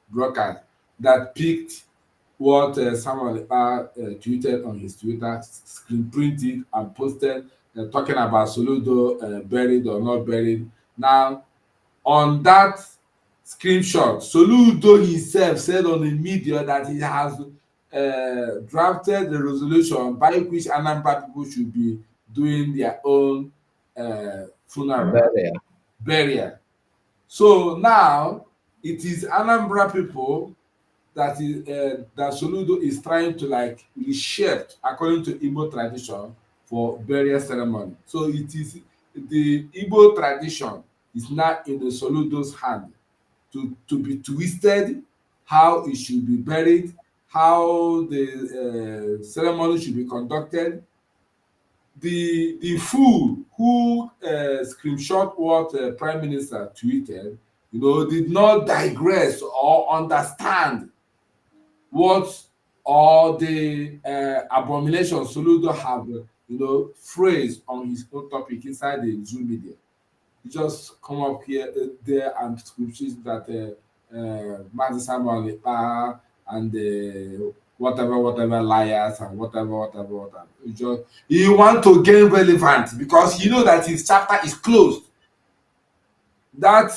broadcast that picked what Samuel tweeted on his Twitter, screen printed and posted, talking about Soludo buried or not buried. Now, on that screenshot, Soludo himself said on the media that he has drafted the resolution by which Anambra people should be doing their own funeral, burial. So now it is Anambra people that Soludo is trying to like reshape according to Igbo tradition for burial ceremony. So it is the Igbo tradition is now in the Soludo's hand to be twisted, how it should be buried, how the ceremony should be conducted. The fool who screenshot what Prime Minister tweeted, did not digress or understand what all the abomination Soludo have, phrased on his own topic inside the Zoom media. You just come up here, there, and scriptures that Mazi Samuel Lepa and whatever liars and whatever. You want to gain relevant because you know that his chapter is closed. That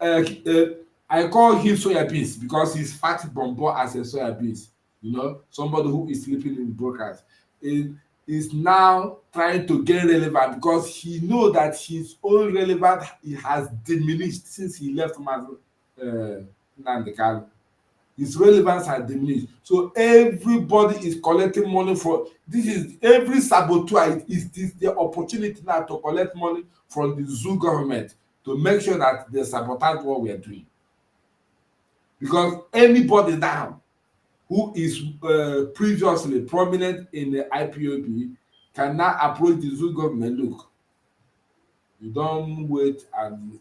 I call him soya beans because he's fat bombo as a soya beans. Somebody who is sleeping in the broadcast is now trying to gain relevant because he know that his own relevance has diminished since he left Nnamdi Kanu. His relevance has diminished. So everybody is collecting money for this. Is every saboteur is this the opportunity now to collect money from the zoo government to make sure that they sabotage what we are doing. Because anybody now who is previously prominent in the IPOB can now approach the zoo government. Look, you don't wait and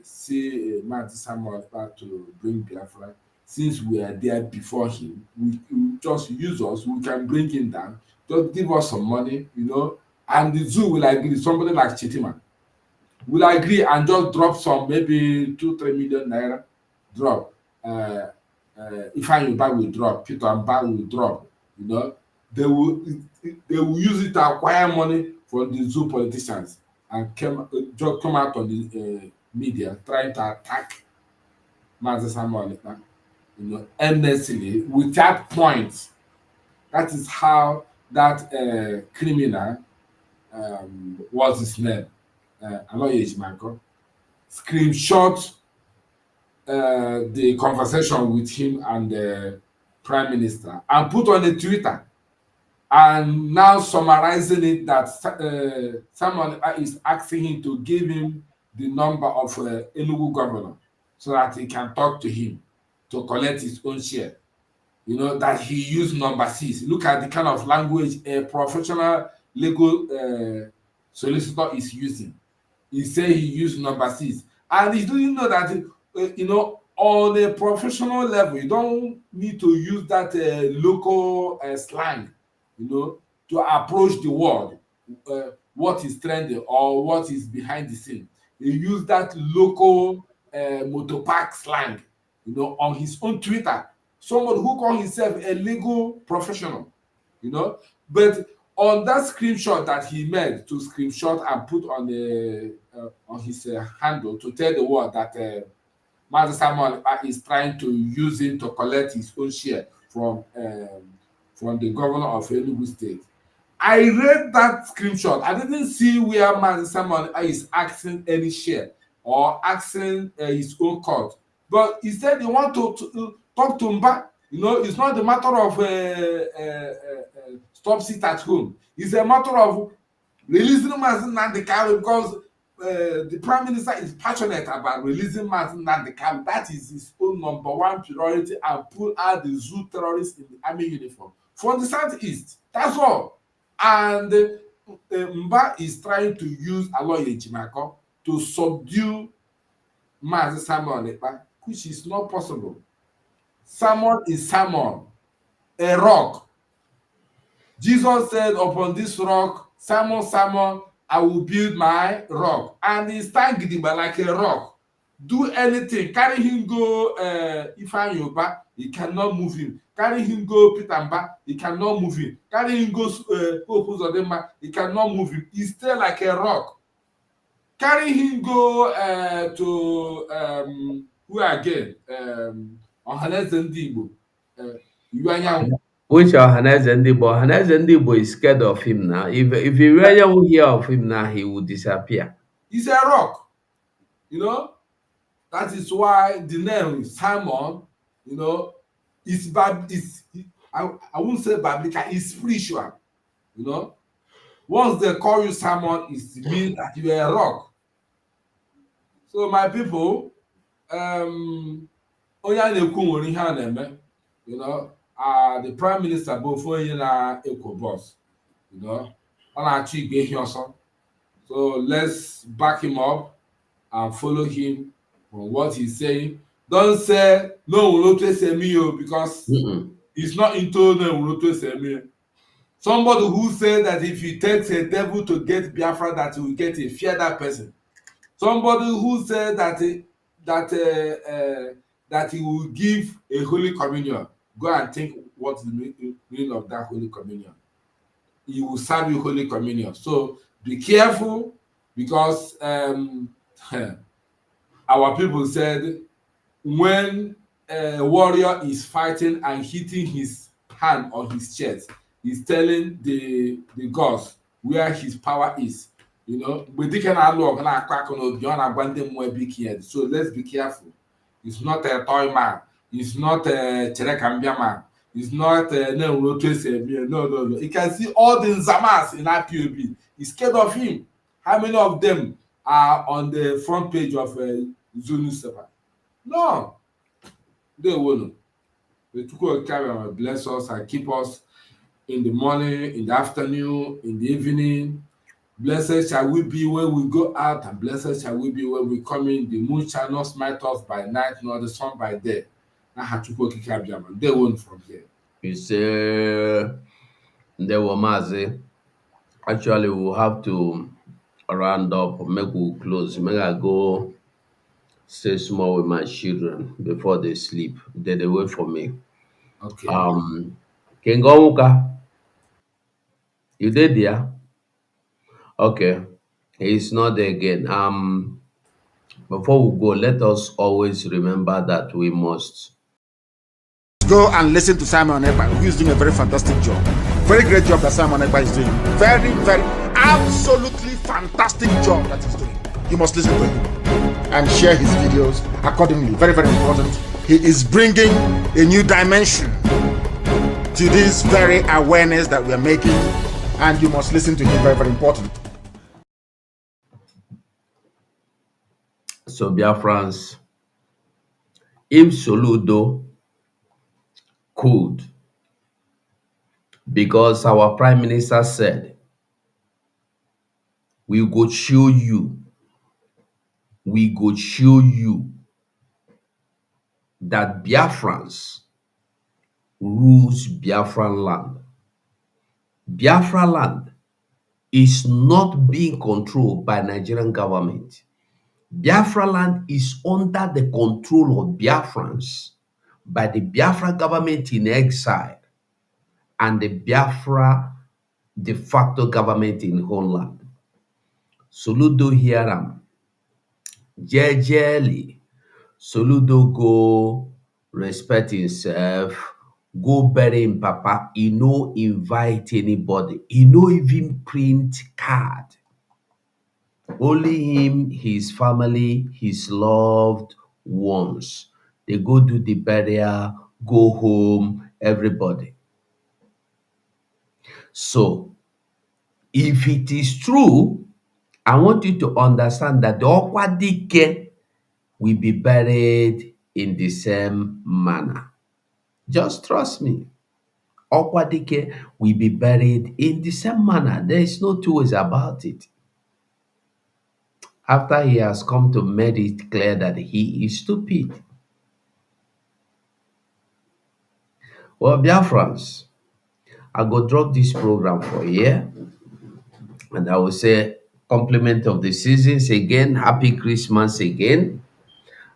see Martin Samuel to bring Biafra. Since we are there before him, we just use us. We can bring him down. Just give us some money, and the zoo will agree. Somebody like Chitima will agree and just drop some, maybe 2-3 million naira. Drop. Ifeanyi will drop. Peter Mba will drop. They will use it to acquire money for the zoo politicians and just come out on the media trying to attack Mazi Samuel Ekpa, endlessly without point. That is how that criminal, what's his name, Aloy Ejimako, screenshot the conversation with him and the prime minister and put on the Twitter, and now summarizing it that someone is asking him to give him the number of Enugu governor so that he can talk to him to collect his own share. That he used number 6. Look at the kind of language a professional legal solicitor is using. He said he used number 6. And he didn't know that, on a professional level, you don't need to use that local slang, to approach the world, what is trending or what is behind the scene. He used that local motor park slang, on his own Twitter. Someone who call himself a legal professional, but on that screenshot that he made to screenshot and put on the on his handle to tell the world that Mazi Samuel is trying to use him to collect his own share from the governor of Enugu State. I read that screenshot. I didn't see where Mazi Samuel is asking any share or asking his own court, but he said he want to talk to Mba. It's not a matter of stop sit at home. It's a matter of releasing Mazi Nnamdi Kanu because the prime minister is passionate about releasing Mazi Nnamdi Kanu. That is his own number one priority, and pull out the zoo terrorists in the army uniform from the southeast. That's all. And Mba is trying to use Aloy Ejimako to subdue Mazi Samuel Ekpa, which is not possible. Someone is someone, a rock. Jesus said, upon this rock, Simon, I will build my rock. And he stand gidigba like a rock. Do anything. Carry him go Ifeanyi Ubah, he cannot move him. Carry him go Peter Mba, he cannot move him. Carry him go Hope Uzodinma, he cannot move him. He stay like a rock. Carry him go to who again? Ohaneze Ndị Igbo. Which Ohaneze Ndị Igbo? Ohaneze Ndị Igbo is scared of him now. If you really will hear of him now, he will disappear. He's a rock. That is why the name Simon, is I won't say biblical, it's spiritual. Once they call you Simon, it means that you are a rock. So my people, onye na-ekwu nwere ihe a na-eme, the prime minister bụ ofu onye na-ekwo boss, ọ na-achọ igwe ehi ọsọ. So let's back him up and follow him on what he's saying. Don't say no Ulotu Esemi because he's not into no Ulotu Esemi. Somebody who said that if he takes a devil to get Biafra, that he will get a fear that person. Somebody who said that he will give a holy communion. Go and think what's the meaning of that holy communion. He will serve you holy communion. So be careful, because our people said when a warrior is fighting and hitting his hand on his chest, he's telling the gods where his power is. So let's be careful. He's not a toy man. He's not a Cherekambia man. He's not no. You can see all the Nzamas in IPOB. He's scared of him. How many of them are on the front page of Zulu newspaper? No, they won't. The Tuko will bless us and keep us in the morning, in the afternoon, in the evening. Blessed shall we be when we go out, and blessed shall we be when we come in. The moon shall not smite us by night, nor the sun by day. They won't from here. You say there were Mazi. Actually, we'll have to round up, make we close. Make I go stay small with my children before they sleep. Then they wait for me. Okay. Kengomuka, you did there? Okay. He's not there again. Before we go, let us always remember that we must go and listen to Simon Ekpa, who is doing a very fantastic job. Very great job that Simon Ekpa is doing. Very, very, absolutely fantastic job that he's doing. You must listen to him and share his videos accordingly. Very, very important. He is bringing a new dimension to this very awareness that we are making, and you must listen to him. Very, very important. So BIAFRANS, if Soludo could, because our Prime Minister said, we go show you that Biafrans rules Biafran land. Biafra land is not being controlled by Nigerian government. Biafra land is under the control of Biafrans by the Biafra government in exile and the Biafra de facto government in homeland. Soludo Hiram, jejely, Soludo go respect himself, go bury him papa. He no invite anybody. He no even print card. Only him, his family, his loved ones. They go do the burial, go home, everybody. So, if it is true, I want you to understand that the Okwadike will be buried in the same manner. Just trust me. Okwadike will be buried in the same manner. There is no two ways about it. After he has come to make it clear that he is stupid. Well, Biafrans, I go drop this program for here, and I will say compliment of the seasons again, happy Christmas again,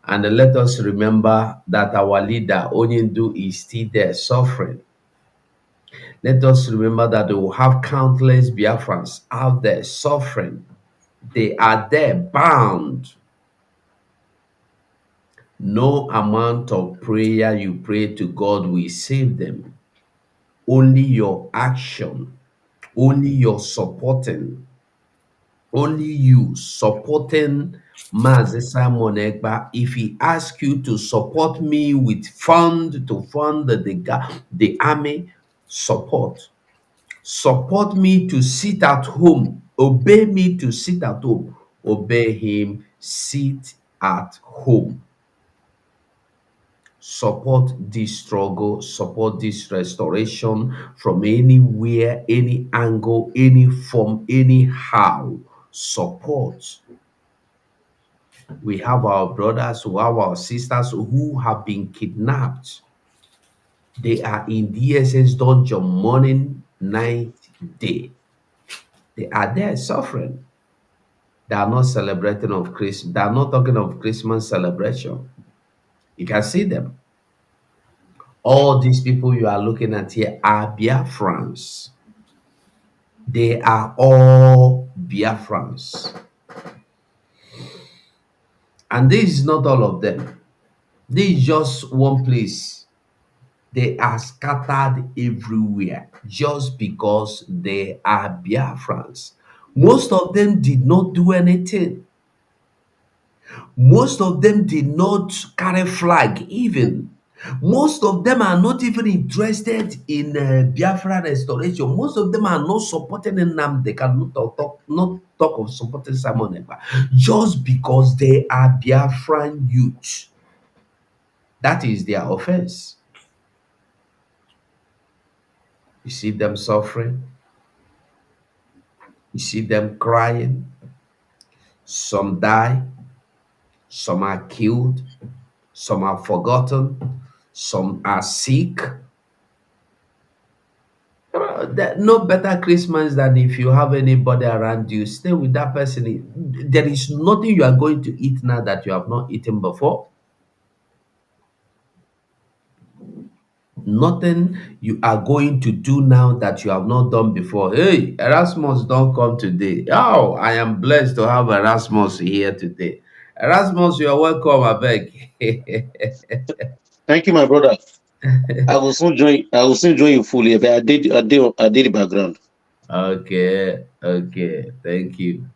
and let us remember that our leader Onyendu is still there suffering. Let us remember that we will have countless Biafrans out there suffering. They are there bound. No amount of prayer you pray to God will save them. Only your action, only your supporting, only you supporting Mazi Simon Ekpa. If he asks you to support me with fund to fund the army, support. Support me to sit at home. Obey me to sit at home. Obey him, sit at home. Support this struggle, support this restoration from anywhere, any angle, any form, anyhow. Support. We have our brothers, we have our sisters who have been kidnapped. They are in DSS dungeon morning, night, day. They are there suffering. They are not celebrating of Christmas. They are not talking of Christmas celebration. You can see them. All these people you are looking at here are Biafrans. They are all Biafrans. And this is not all of them. This is just one place. They are scattered everywhere just because they are Biafrans. Most of them did not do anything. Most of them did not carry flag even. Most of them are not even interested in Biafra restoration. Most of them are not supporting Nnamdi. They cannot talk of supporting Simon Ekpa just because they are Biafran youth. That is their offense. You see them suffering. You see them crying. Some die. Some are killed. Some are forgotten. Some are sick. No better Christmas than if you have anybody around you, stay with that person. There is nothing you are going to eat now that you have not eaten before. Nothing you are going to do now that you have not done before. Hey, Erasmus, don't come today. Oh, I am blessed to have Erasmus here today. Erasmus, you are welcome, I beg. Thank you, my brother. I will soon join. I will soon join you fully. But I did the background. Okay, okay, thank you.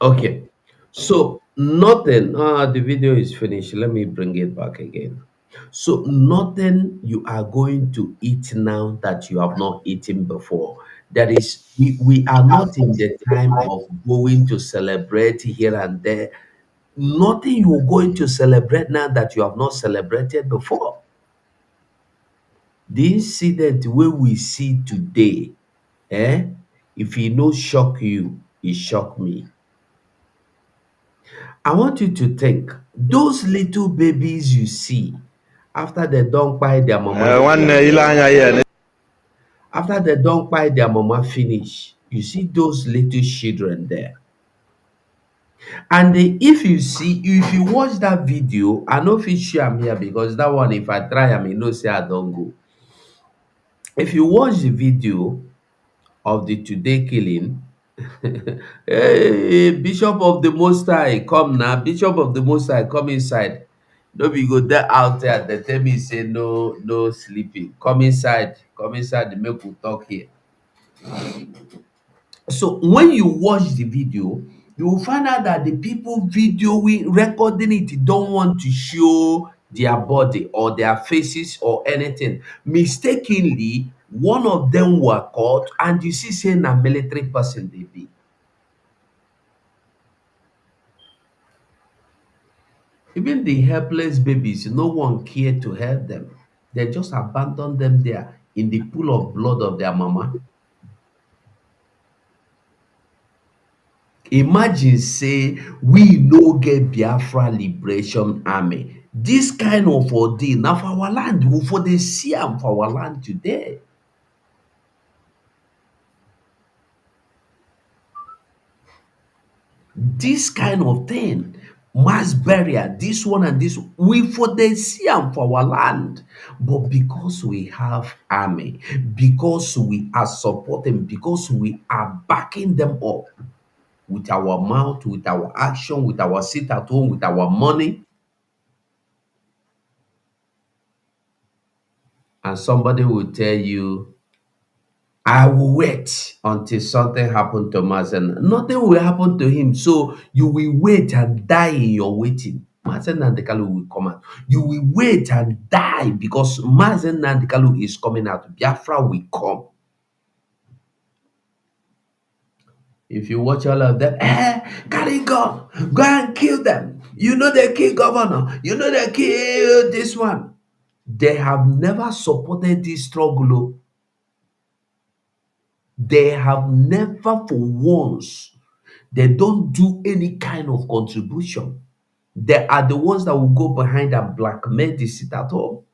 Okay, so nothing. The video is finished. Let me bring it back again. So nothing you are going to eat now that you have not eaten before. That is, we are not in the time of going to celebrate here and there. Nothing you're going to celebrate now that you have not celebrated before. The incident wey we see today, if e no shock you, e shock me. I want you to think, those little babies you see after they don kpai their mama after they don kpai their mama finish, you see those little children there. And if you see, if you watch that video, I no fit share am here because that one, if I try am, you know say I don go. If you watch the video of the today killing, hey, Bishop of the Most High, come now. Bishop of the Most High, come inside. No be go there out there. They tell me say no, no sleeping. Come inside. Come inside. Make we talk here. So when you watch the video, you will find out that the people videoing, recording it, don't want to show their body or their faces or anything. Mistakenly, one of them were caught, and you see, saying a military person they be. Even the helpless babies, no one cared to help them. They just abandoned them there in the pool of blood of their mama. Imagine say we no get Biafra Liberation Army. This kind of ordeal na for our land. We for dey see am for our land today. This kind of thing, mass burial, this one and this, we for dey see am for our land. But because we have army, because we are supporting, because we are backing them up with our mouth, with our action, with our sit at home, with our money, and somebody will tell you, I will wait until something happen to Mazen. Nothing will happen to him. So you will wait and die in your waiting. Mazen Nandekalu will come out. You will wait and die because Mazen Nandekalu is coming out. Biafra will come. If you watch all of them, carry gun, go and kill them. You know they kill governor. You know they kill this one. They have never supported this struggle. Oh. They have never for once, they don't do any kind of contribution. They are the ones that will go behind and blackmail the sit at home.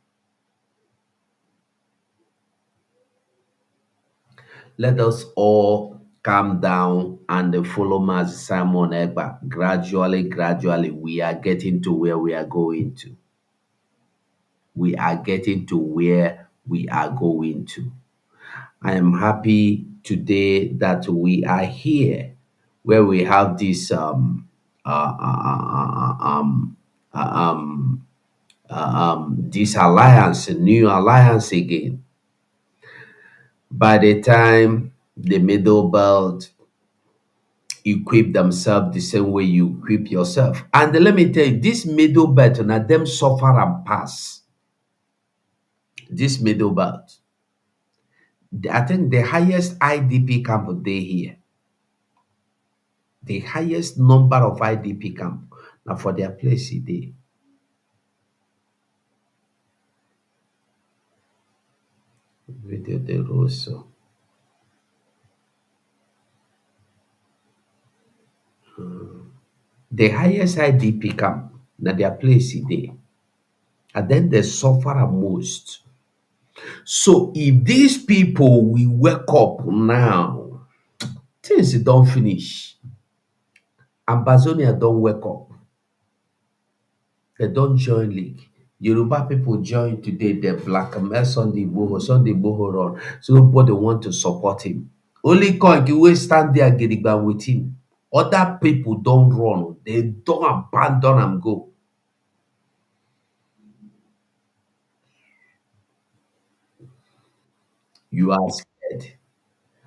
Let us all calm down and follow Master Simon Egba. Gradually, we are getting to where we are going to. We are getting to where we are going to. I am happy today that we are here where we have this this alliance, a new alliance again. By the time the middle belt equip themselves the same way you equip yourself. And let me tell you, this middle belt, now them suffer and pass. This middle belt. I think the highest IDP camp they here. The highest number of IDP camp. Now for their place they. Video de Rosso. The highest IDP camp. Now their place they. And then they suffer most. So if these people we wake up now, things don't finish. Ambazonia don't wake up. They don't join league. Yoruba people join today. They blackmail Sunday Igboho run. So nobody want to support him. Only Koiki will stand there gidigba with him. Other people don't run. They don't abandon and go. You are scared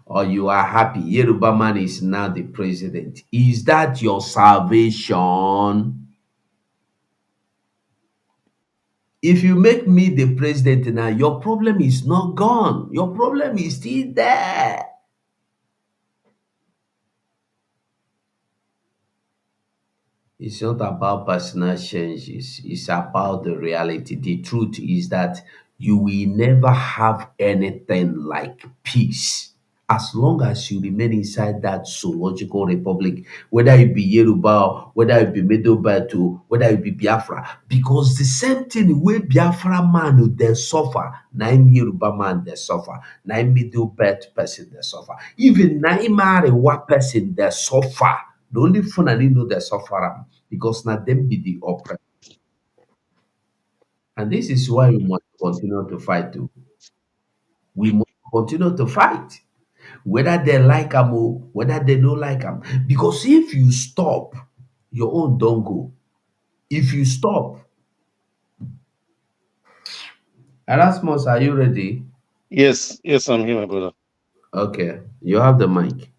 or you are happy. Yoruba man is now the president. Is that your salvation? If you make me the president now, your problem is not gone. Your problem is still there. It's not about personal changes, it's about the reality. The truth is that you will never have anything like peace as long as you remain inside that zoological republic, whether it be Yoruba, whether it be Middle Belt, whether it be Biafra, because the same thing wey Biafra man dey suffer, na im Yoruba man dey suffer, na im Middle Belt person dey suffer, even na im Arewa person dey suffer. The only Fulani know dey suffer am because na dem be the oppressor. And this is why we must continue to fight too. We must continue to fight. Whether they like am or whether they don't like am. Because if you stop, your own don't go. If you stop, Erasmus, are you ready? Yes, yes, I'm here, my brother. Okay, you have the mic.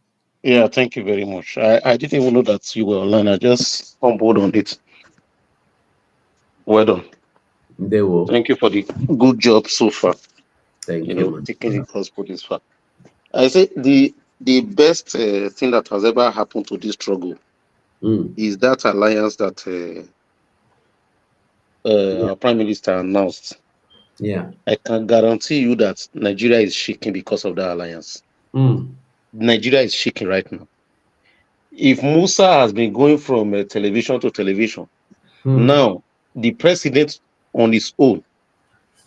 Yeah, thank you very much. I didn't even know that you were online. I just stumbled on it. Well done. They will. Thank you for the good job so far. Thank you, man. Taking the gospel this far. I say the best thing that has ever happened to this struggle is that alliance that our prime minister announced. Yeah. I can guarantee you that Nigeria is shaking because of that alliance. Nigeria is shaking right now. If Musa has been going from television to television, now the president on his own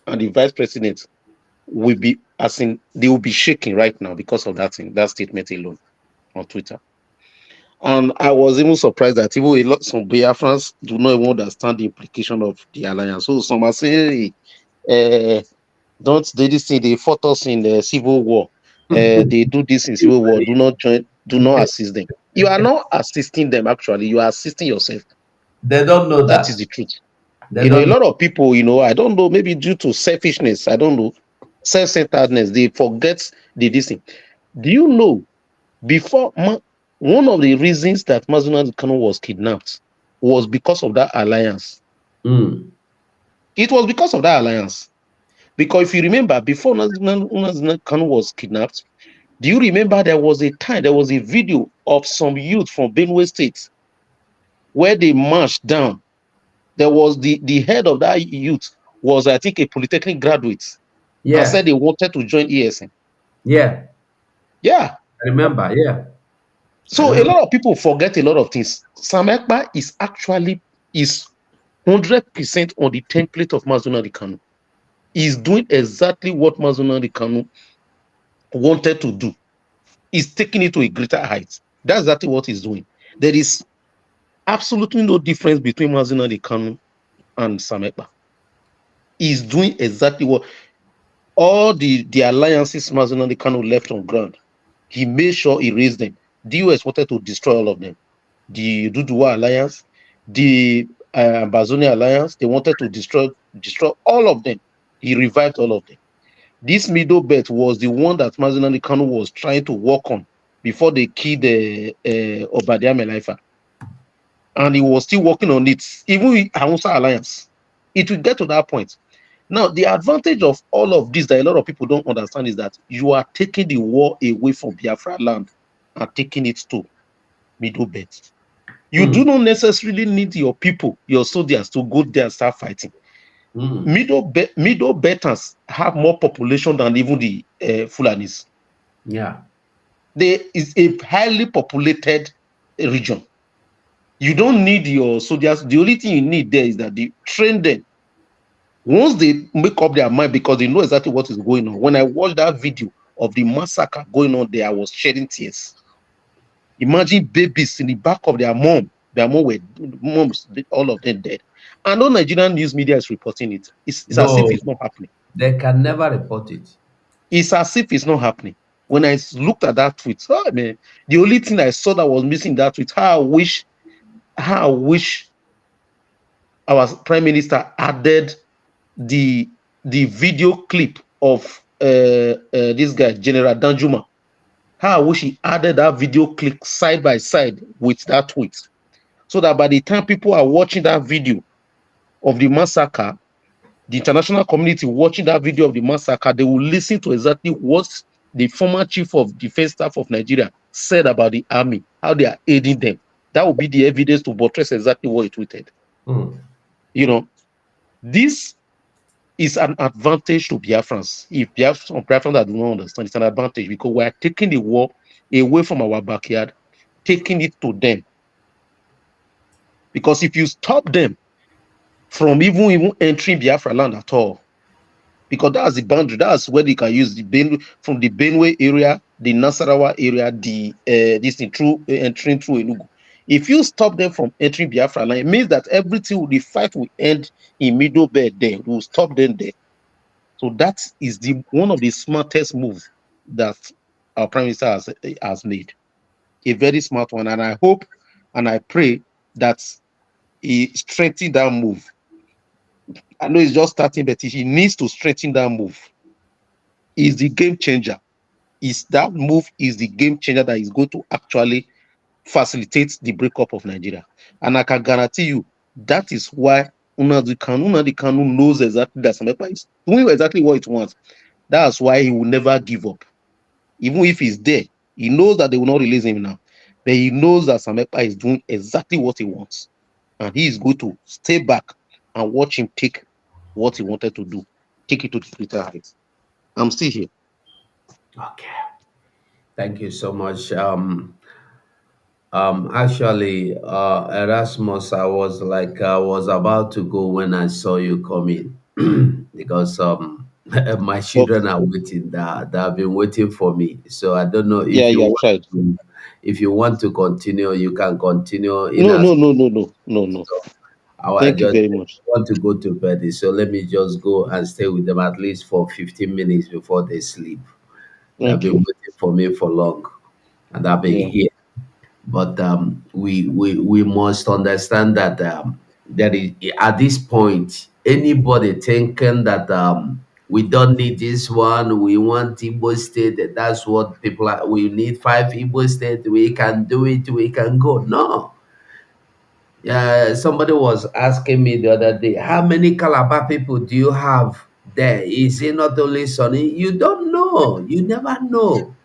and the vice president will be, as in, they will be shaking right now because of that thing, that statement alone on Twitter. And I was even surprised that even some Biafrans do not even understand the implication of the alliance. So some are saying, don't they this thing, they fought us in the civil war. They do this in civil war. Do not join, do not assist them. You are not assisting them, actually. You are assisting yourself. They don't know that. That is the truth. They A lot of people, I don't know, maybe due to selfishness, I don't know, self-centeredness, they forget this thing. Do you know, before, one of the reasons that Mazuna Kanu was kidnapped was because of that alliance. It was because of that alliance. Because if you remember, before Mazuna Kanu was kidnapped, do you remember there was a video of some youth from Benue State where they marched down. There was the head of that youth was, I think, a polytechnic graduate. Yeah. And said they wanted to join ESN. Yeah. Yeah. I remember, yeah. So a lot of people forget a lot of things. Sam Ekpa is 100% on the template of Mazuna Kanu. He's doing exactly what Mazuna Kanu wanted to do. He's taking it to a greater height. That's exactly what he's doing. There is absolutely no difference between Mazuna Kanu and Sam Ekpa. He's doing exactly what all the alliances Mazuna Kanu left on ground. He made sure he raised them. The US wanted to destroy all of them. The Duduwa Alliance, the Ambazonia Alliance, they wanted to destroy all of them. He revived all of them. This middle belt was the one that Mazuna Kanu was trying to work on before they killed Obadiah Melaifa. And he was still working on it, even with Hausa Alliance. It will get to that point. Now, the advantage of all of this that a lot of people don't understand is that you are taking the war away from Biafra land and taking it to Middle Belt. You do not necessarily need your people, your soldiers, to go there and start fighting. Middle Belters have more population than even the Fulanis. Yeah. There is a highly populated region. You don't need your soldiers. The only thing you need there is that they train them. Once they make up their mind, because they know exactly what is going on. When I watched that video of the massacre going on there, I was shedding tears. Imagine babies in the back of their mom. Their moms, all of them dead. And no Nigerian news media is reporting it. It's as if it's not happening. They can never report it. It's as if it's not happening. When I looked at that tweet, oh man, the only thing I saw that was missing in that tweet, how I wish our prime minister added the video clip of this guy, General Danjuma. How I wish he added that video clip side by side with that tweet, so that by the time people are watching that video of the massacre, the international community watching that video of the massacre, they will listen to exactly what the former chief of defense staff of Nigeria said about the army, how they are aiding them. That will be the evidence to buttress exactly what he tweeted. You know, this is an advantage to Biafrans. If Biafrans that do not understand, it's an advantage because we are taking the war away from our backyard, taking it to them. Because if you stop them from even entering Biafra land at all, because that's the boundary, that's where they can use the from the Benue area, the Nasarawa area, this thing through entering through Enugu. If you stop them from entering Biafra land, it means that everything, the fight will end in Middle Belt there. We'll stop them there. So that is one of the smartest moves that our prime minister has made. A very smart one, and I hope and I pray that he strengthens that move. I know he's just starting, but he needs to strengthen that move. Is the game changer. That move is the game changer that is going to actually facilitate the breakup of Nigeria. And I can guarantee you that is why Nnamdi Kanu knows exactly that Samepa is doing exactly what it wants. That's why he will never give up. Even if he's there, he knows that they will not release him now. But he knows that Samepa is doing exactly what he wants. And he is going to stay back and watch him take what he wanted to do. Take it to the greater heights. I'm still here. Okay. Thank you so much. Actually, Erasmus, I was about to go when I saw you coming because my children are waiting. They have been waiting for me. So I don't know if Yeah, you yeah, want tried. if you want to continue, you can continue in No. as I Thank you just very much. want to go to bed. So let me just go and stay with them at least for 15 minutes before they sleep. They've Thank been you. waiting for me for long, and I've been Yeah. here. But we must understand that there is, at this point, anybody thinking that we don't need this one, we want Igbo state, that's what people are, we need 5 Igbo state, we can do it, we can go. No. Yeah, somebody was asking me the other day, how many Calabar people do you have there? Is it not only Sonny? You don't know. You never know.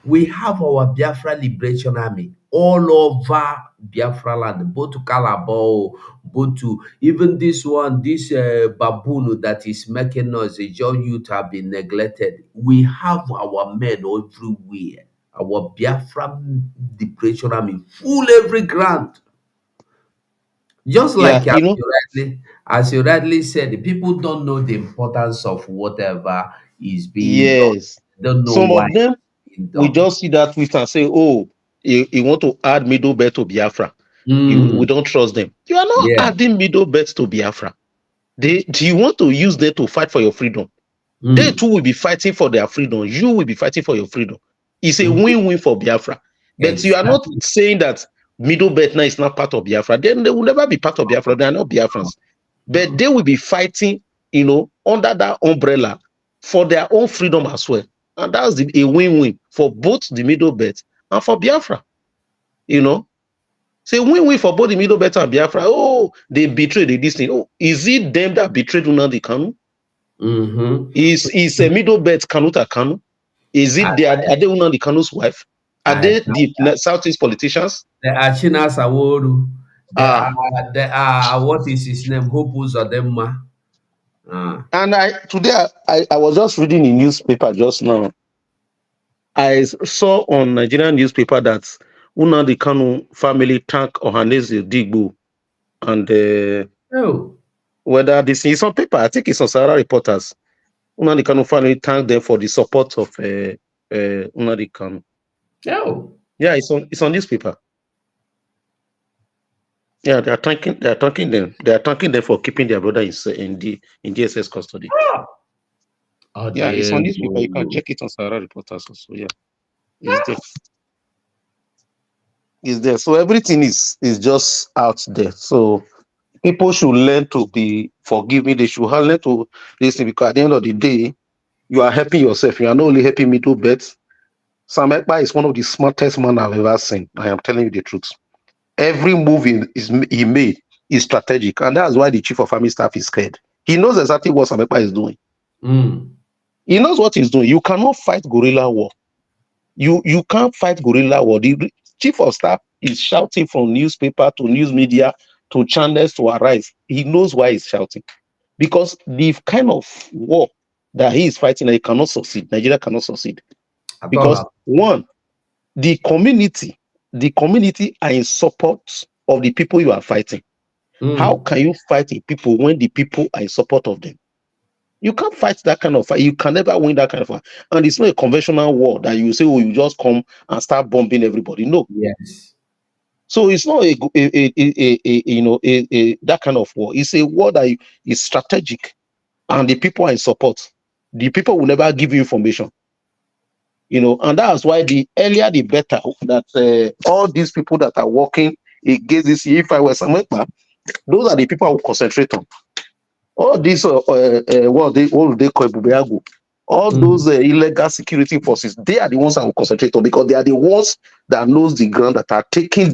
We have our Biafra Liberation Army all over Biafra land, both to Calabar, both to even this one, this baboon that is making noise, the young youth have been neglected. We have our men everywhere. Our Biafra Liberation Army full every ground. Just Yeah, like as you rightly said, the people don't know the importance of whatever is being done. yes. They don't know Some why of them, it's being we done. just see that tweet and say, oh, you want to add Middle Belt to Biafra. We Mm, don't trust them. You are not yeah. adding Middle Belt to Biafra. Do you want to use them to fight for your freedom? They Mm, too will be fighting for their freedom. You will be fighting for your freedom. It's a mhm. win-win for Biafra. But you are not Exactly. saying that Middle Belt now is not part of Biafra. Then they will never be part of Biafra. They are not Biafrans. But they will be fighting, under that umbrella for their own freedom as well. And that's a win-win for both the Middle Belt and for Biafra. It's a win-win for both the Middle Belt and Biafra. Oh, they betrayed this thing. Oh, is it them that betrayed Nnamdi Kanu? Mm-hmm. Is a Middle Belt Kanuta Kanu? Is it are they Nnamdi Kanu's wife? Are I, they the Southeast politicians? there are Chinas Aworu. Ah, There are what is his name? Hope Uzodinma. and today I was just reading a newspaper just now. I saw on Nigerian newspaper that Nnamdi Kanu family thank Ohaneze Digbo and Oh. whether this is on paper, I think it's on Sahara Reporters. Nnamdi Kanu family thanked them for the support of Nnamdi Kanu. Oh. Yeah, it's on newspaper. Yeah, they are thanking them. They are thanking them for keeping their brother in DSS custody. Oh, Yeah, it's dear. on newspaper. You can check it on Sahara Reporters also. Yeah. It's there. It's there. So everything is just out there. So people should learn to be forgiving. They should learn to listen, because at the end of the day, you are helping yourself. You are not only helping middle bets. Sam Ekpa is one of the smartest men I've ever seen. I am telling you the truth. Every move he made is strategic, and that's why the chief of army staff is scared. He knows exactly what Sam Ekpa is doing. He knows what he's doing. You cannot fight guerrilla war. You can't fight guerrilla war. The chief of staff is shouting from newspaper to news media to channels to arise. He knows why he's shouting, because the kind of war that he is fighting, he cannot succeed. Nigeria cannot succeed because one, the community are in support of the people you are fighting. How can you fight the people when the people are in support of them? You can't fight that kind of fight. You can never win that kind of fight. And it's not a conventional war that you say, oh, you just come and start bombing everybody. No. Yes. So it's not that kind of war. It's a war that is strategic, and the people are in support. The people will never give you information. And that's why the earlier the better. That all these people that are working against this, if I were Sam Ekpa, those are the people I will concentrate on. All these what they call Bubeagu, all those illegal security forces, they are the ones I will concentrate on, because they are the ones that knows the ground, that are taking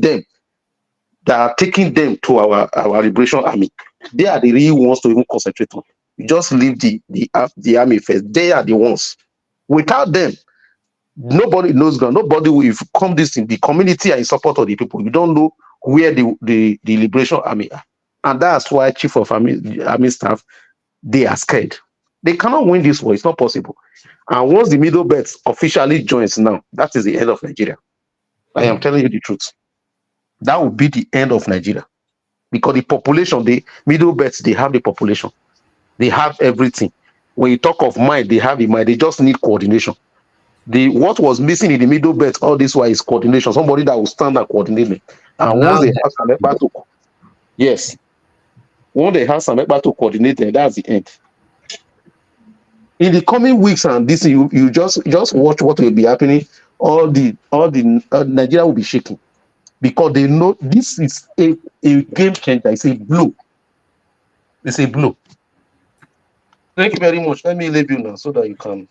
them to our liberation army. They are the real ones to even concentrate on. You just leave the army first. They are the ones. Without them, nobody knows ground. Nobody will come this thing. The community are in support of the people. You don't know where the liberation army are. And that's why chief of army staff, they are scared. They cannot win this war. It's not possible. And once the middle belt officially joins now, that is the end of Nigeria. I am telling you the truth. That will be the end of Nigeria. Because the population, the middle belts, they have the population. They have everything. When you talk of mind, they have the mind. They just need coordination. What was missing in the middle belt all this while is coordination. Somebody that will stand and coordinate me. And once they have Sam Ekpa to, yes. When they have Sam Ekpa to coordinate them, that's the end. In the coming weeks and this, you just watch what will be happening. All the Nigeria will be shaking, because they know this is a game changer. It's a blow. It's a blow. Thank you very much. Let me leave you now so that you can.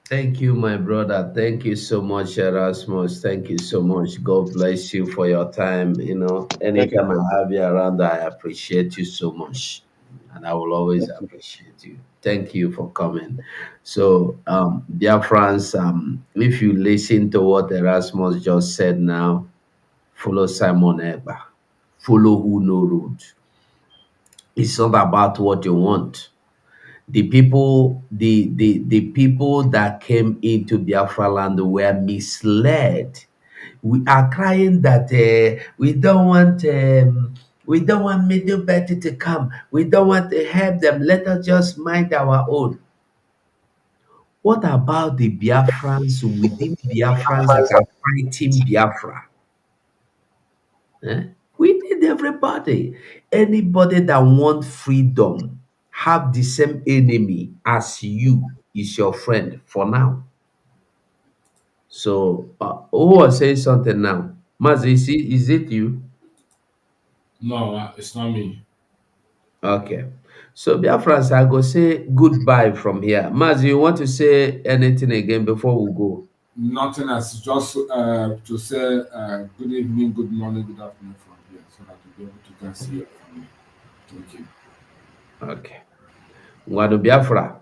Thank you, my brother. Thank you so much, Erasmus. Thank you so much. God bless you for your time. Anytime I have you around, I appreciate you so much. And I will always appreciate you. Thank you for coming. So, dear friends, if you listen to what Erasmus just said now, follow Simon Ekpa. Follow who know road. It's not about what you want. The people that came into Biafra land were misled. We are crying that we don't want Middle Belt to come. We don't want to help them. Let us just mind our own. What about the Biafrans within Biafrans that are fighting Biafra? We need everybody. Anybody that wants freedom have the same enemy as you is your friend for now. So, who was saying something now? Mazi, is it you? No, it's not me. Okay. So, Biafrans, I go say goodbye from here. Mazi, you want to say anything again before we go? Nothing else. Just to say good evening, good morning, good afternoon from here, so that you'll be able to guys hear from me. Thank you. Okay. Ngwado Biafra.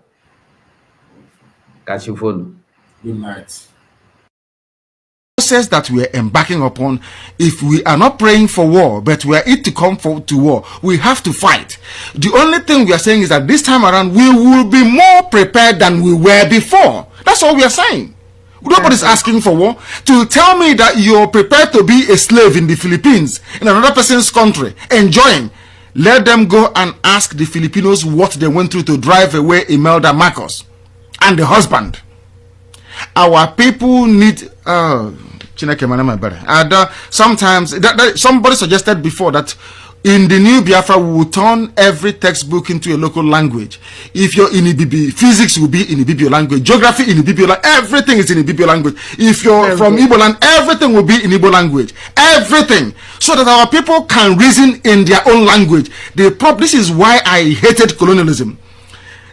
Catch your phone. Good night. Process that we are embarking upon, if we are not praying for war, but we are it to come to war, we have to fight. The only thing we are saying is that this time around we will be more prepared than we were before. That's all we are saying. Nobody's asking for war. To tell me that you're prepared to be a slave in the Philippines, in another person's country, enjoying, let them go and ask the Filipinos what they went through to drive away Imelda Marcos and the husband. Our people need sometimes somebody suggested before that In the new Biafra, we will turn every textbook into a local language. If you're in Ibibio, physics will be in Ibibio language, geography in Ibibio language, everything is in Ibibio language. If you're from Igbo land, everything will be in Igbo language. Everything. So that our people can reason in their own language. This is why I hated colonialism.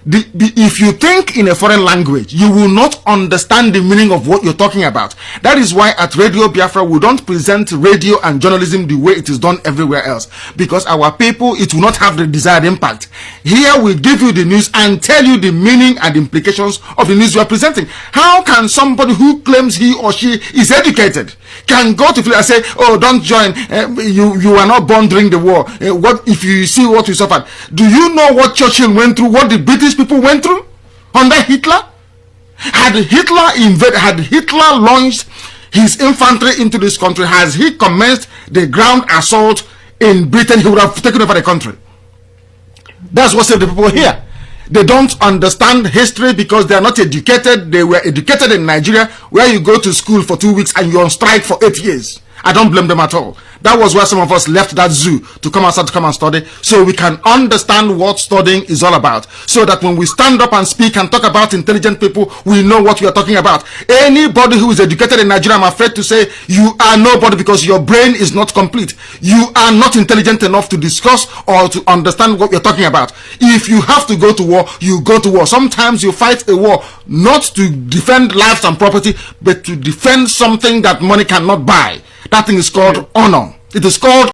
If you think in a foreign language, you will not understand the meaning of what you're talking about. That is why at Radio Biafra, we don't present radio and journalism the way it is done everywhere else. Because our people, it will not have the desired impact. Here we give you the news and tell you the meaning and implications of the news you are presenting. How can somebody who claims he or she is educated can go to Philip and say, oh, don't join, you are not born during the war. What if you see what we suffered? Do you know what Churchill went through, what the British people went through under Hitler? Had Hitler launched his infantry into this country, has he commenced the ground assault in Britain, he would have taken over the country. That's what saved the people here. They don't understand history because they are not educated. They were educated in Nigeria, where you go to school for 2 weeks and you're on strike for 8 years. I don't blame them at all. That was where some of us left that zoo to come outside to come and study, so we can understand what studying is all about, so that when we stand up and speak and talk about intelligent people, we know what we are talking about. Anybody who is educated in Nigeria, I'm afraid to say, you are nobody because your brain is not complete. You are not intelligent enough to discuss or to understand what you're talking about. If you have to go to war, you go to war. Sometimes you fight a war not to defend lives and property, but to defend something that money cannot buy. That thing is called honor. It is called